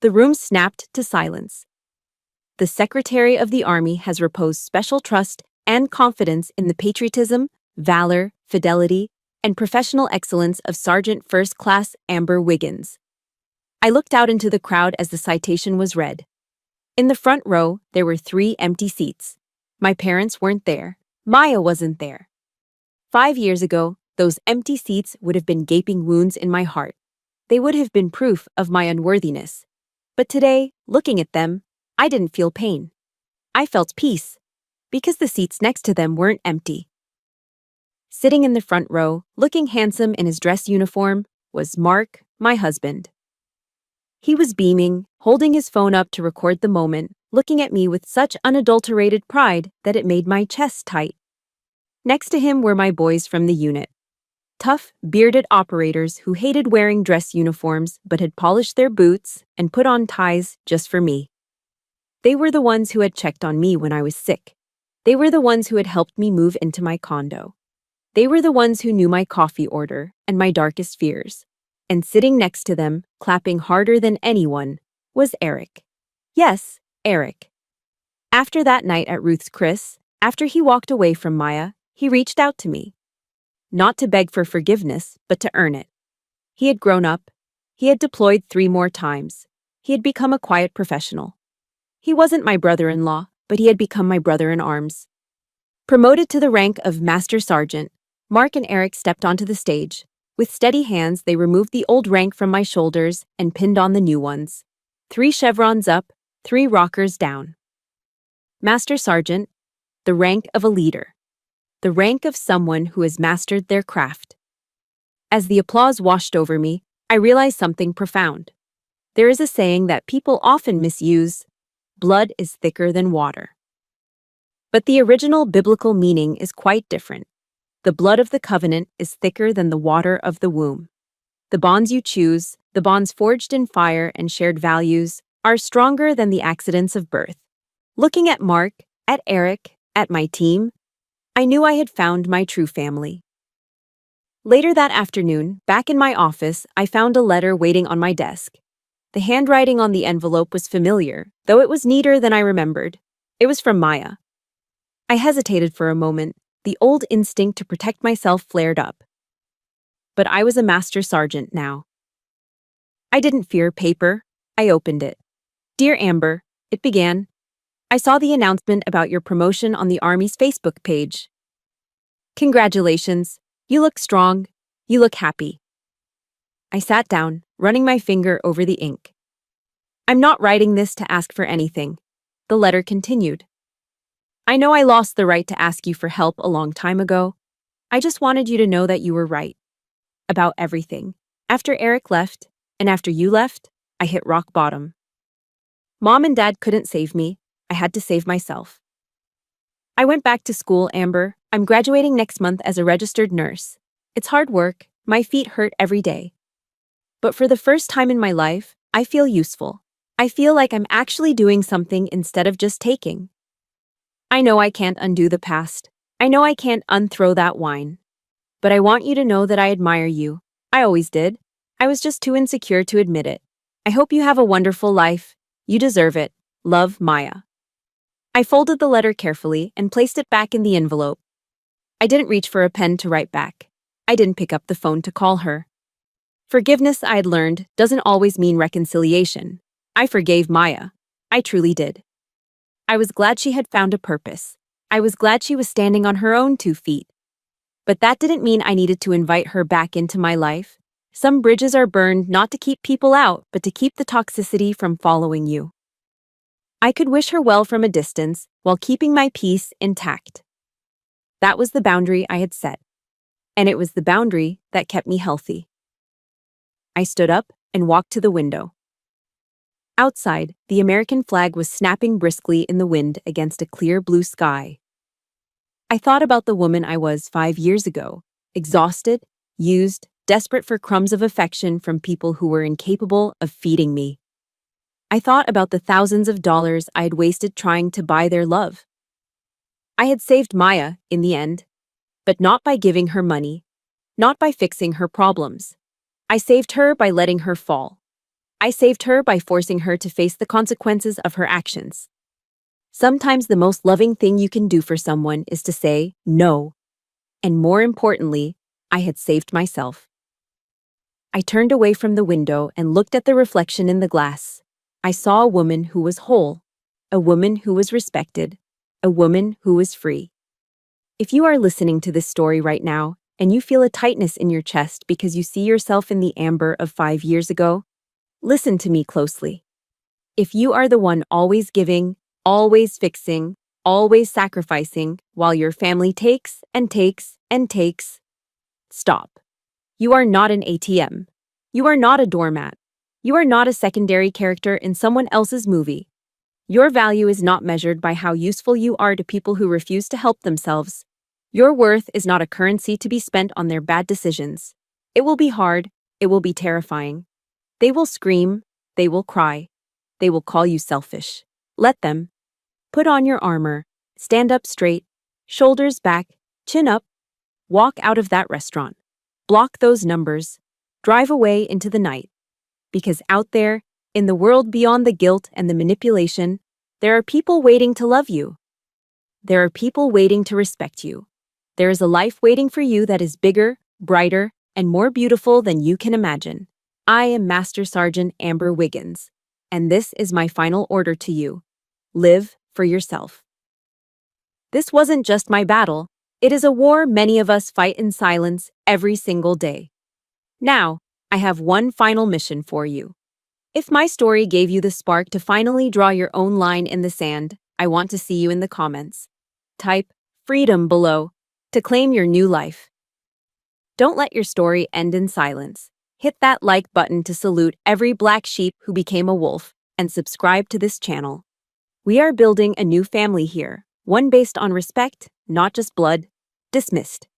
The room snapped to silence. "The Secretary of the Army has reposed special trust and confidence in the patriotism, valor, fidelity, and professional excellence of Sergeant First Class Amber Wiggins." I looked out into the crowd as the citation was read. In the front row, there were 3 empty seats. My parents weren't there. Maya wasn't there. 5 years ago, those empty seats would have been gaping wounds in my heart. They would have been proof of my unworthiness. But today, looking at them, I didn't feel pain. I felt peace, because the seats next to them weren't empty. Sitting in the front row, looking handsome in his dress uniform, was Mark, my husband. He was beaming, holding his phone up to record the moment, looking at me with such unadulterated pride that it made my chest tight. Next to him were my boys from the unit. Tough, bearded operators who hated wearing dress uniforms but had polished their boots and put on ties just for me. They were the ones who had checked on me when I was sick. They were the ones who had helped me move into my condo. They were the ones who knew my coffee order and my darkest fears. And sitting next to them, clapping harder than anyone, was Eric. Yes, Eric. After that night at Ruth's Chris, after he walked away from Maya, he reached out to me. Not to beg for forgiveness, but to earn it. He had grown up. He had deployed 3 more times. He had become a quiet professional. He wasn't my brother-in-law, but he had become my brother-in-arms. Promoted to the rank of Master Sergeant, Mark and Eric stepped onto the stage. With steady hands, they removed the old rank from my shoulders and pinned on the new ones. 3 chevrons up, 3 rockers down. Master Sergeant, the rank of a leader. The rank of someone who has mastered their craft. As the applause washed over me, I realized something profound. There is a saying that people often misuse: blood is thicker than water. But the original biblical meaning is quite different. The blood of the covenant is thicker than the water of the womb. The bonds you choose, the bonds forged in fire and shared values, are stronger than the accidents of birth. Looking at Mark, at Eric, at my team, I knew I had found my true family. Later that afternoon, back in my office, I found a letter waiting on my desk. The handwriting on the envelope was familiar, though it was neater than I remembered. It was from Maya. I hesitated for a moment. The old instinct to protect myself flared up. But I was a master sergeant now. I didn't fear paper. I opened it. "Dear Amber," it began, "I saw the announcement about your promotion on the Army's Facebook page. Congratulations. You look strong. You look happy." I sat down, running my finger over the ink. "I'm not writing this to ask for anything," the letter continued. "I know I lost the right to ask you for help a long time ago. I just wanted you to know that you were right. About everything. After Eric left, and after you left, I hit rock bottom. Mom and Dad couldn't save me. I had to save myself. I went back to school, Amber. I'm graduating next month as a registered nurse. It's hard work. My feet hurt every day. But for the first time in my life, I feel useful. I feel like I'm actually doing something instead of just taking. I know I can't undo the past. I know I can't unthrow that wine. But I want you to know that I admire you. I always did. I was just too insecure to admit it. I hope you have a wonderful life. You deserve it. Love, Maya." I folded the letter carefully and placed it back in the envelope. I didn't reach for a pen to write back. I didn't pick up the phone to call her. Forgiveness, I had learned, doesn't always mean reconciliation. I forgave Maya. I truly did. I was glad she had found a purpose. I was glad she was standing on her own 2 feet. But that didn't mean I needed to invite her back into my life. Some bridges are burned not to keep people out, but to keep the toxicity from following you. I could wish her well from a distance while keeping my peace intact. That was the boundary I had set. And it was the boundary that kept me healthy. I stood up and walked to the window. Outside, the American flag was snapping briskly in the wind against a clear blue sky. I thought about the woman I was 5 years ago, exhausted, used, desperate for crumbs of affection from people who were incapable of feeding me. I thought about the thousands of dollars I had wasted trying to buy their love. I had saved Maya, in the end, but not by giving her money, not by fixing her problems. I saved her by letting her fall. I saved her by forcing her to face the consequences of her actions. Sometimes the most loving thing you can do for someone is to say no. And more importantly, I had saved myself. I turned away from the window and looked at the reflection in the glass. I saw a woman who was whole, a woman who was respected, a woman who was free. If you are listening to this story right now and you feel a tightness in your chest because you see yourself in the Amber of 5 years ago, listen to me closely. If you are the one always giving, always fixing, always sacrificing while your family takes and takes and takes, stop. You are not an ATM. You are not a doormat. You are not a secondary character in someone else's movie. Your value is not measured by how useful you are to people who refuse to help themselves. Your worth is not a currency to be spent on their bad decisions. It will be hard. It will be terrifying. They will scream. They will cry. They will call you selfish. Let them. Put on your armor. Stand up straight. Shoulders back. Chin up. Walk out of that restaurant. Block those numbers. Drive away into the night. Because out there, in the world beyond the guilt and the manipulation, there are people waiting to love you. There are people waiting to respect you. There is a life waiting for you that is bigger, brighter, and more beautiful than you can imagine. I am Master Sergeant Amber Wiggins, and this is my final order to you. Live for yourself. This wasn't just my battle. It is a war many of us fight in silence every single day. Now, I have one final mission for you. If my story gave you the spark to finally draw your own line in the sand, I want to see you in the comments. Type freedom below to claim your new life. Don't let your story end in silence. Hit that like button to salute every black sheep who became a wolf and subscribe to this channel. We are building a new family here, one based on respect, not just blood. Dismissed.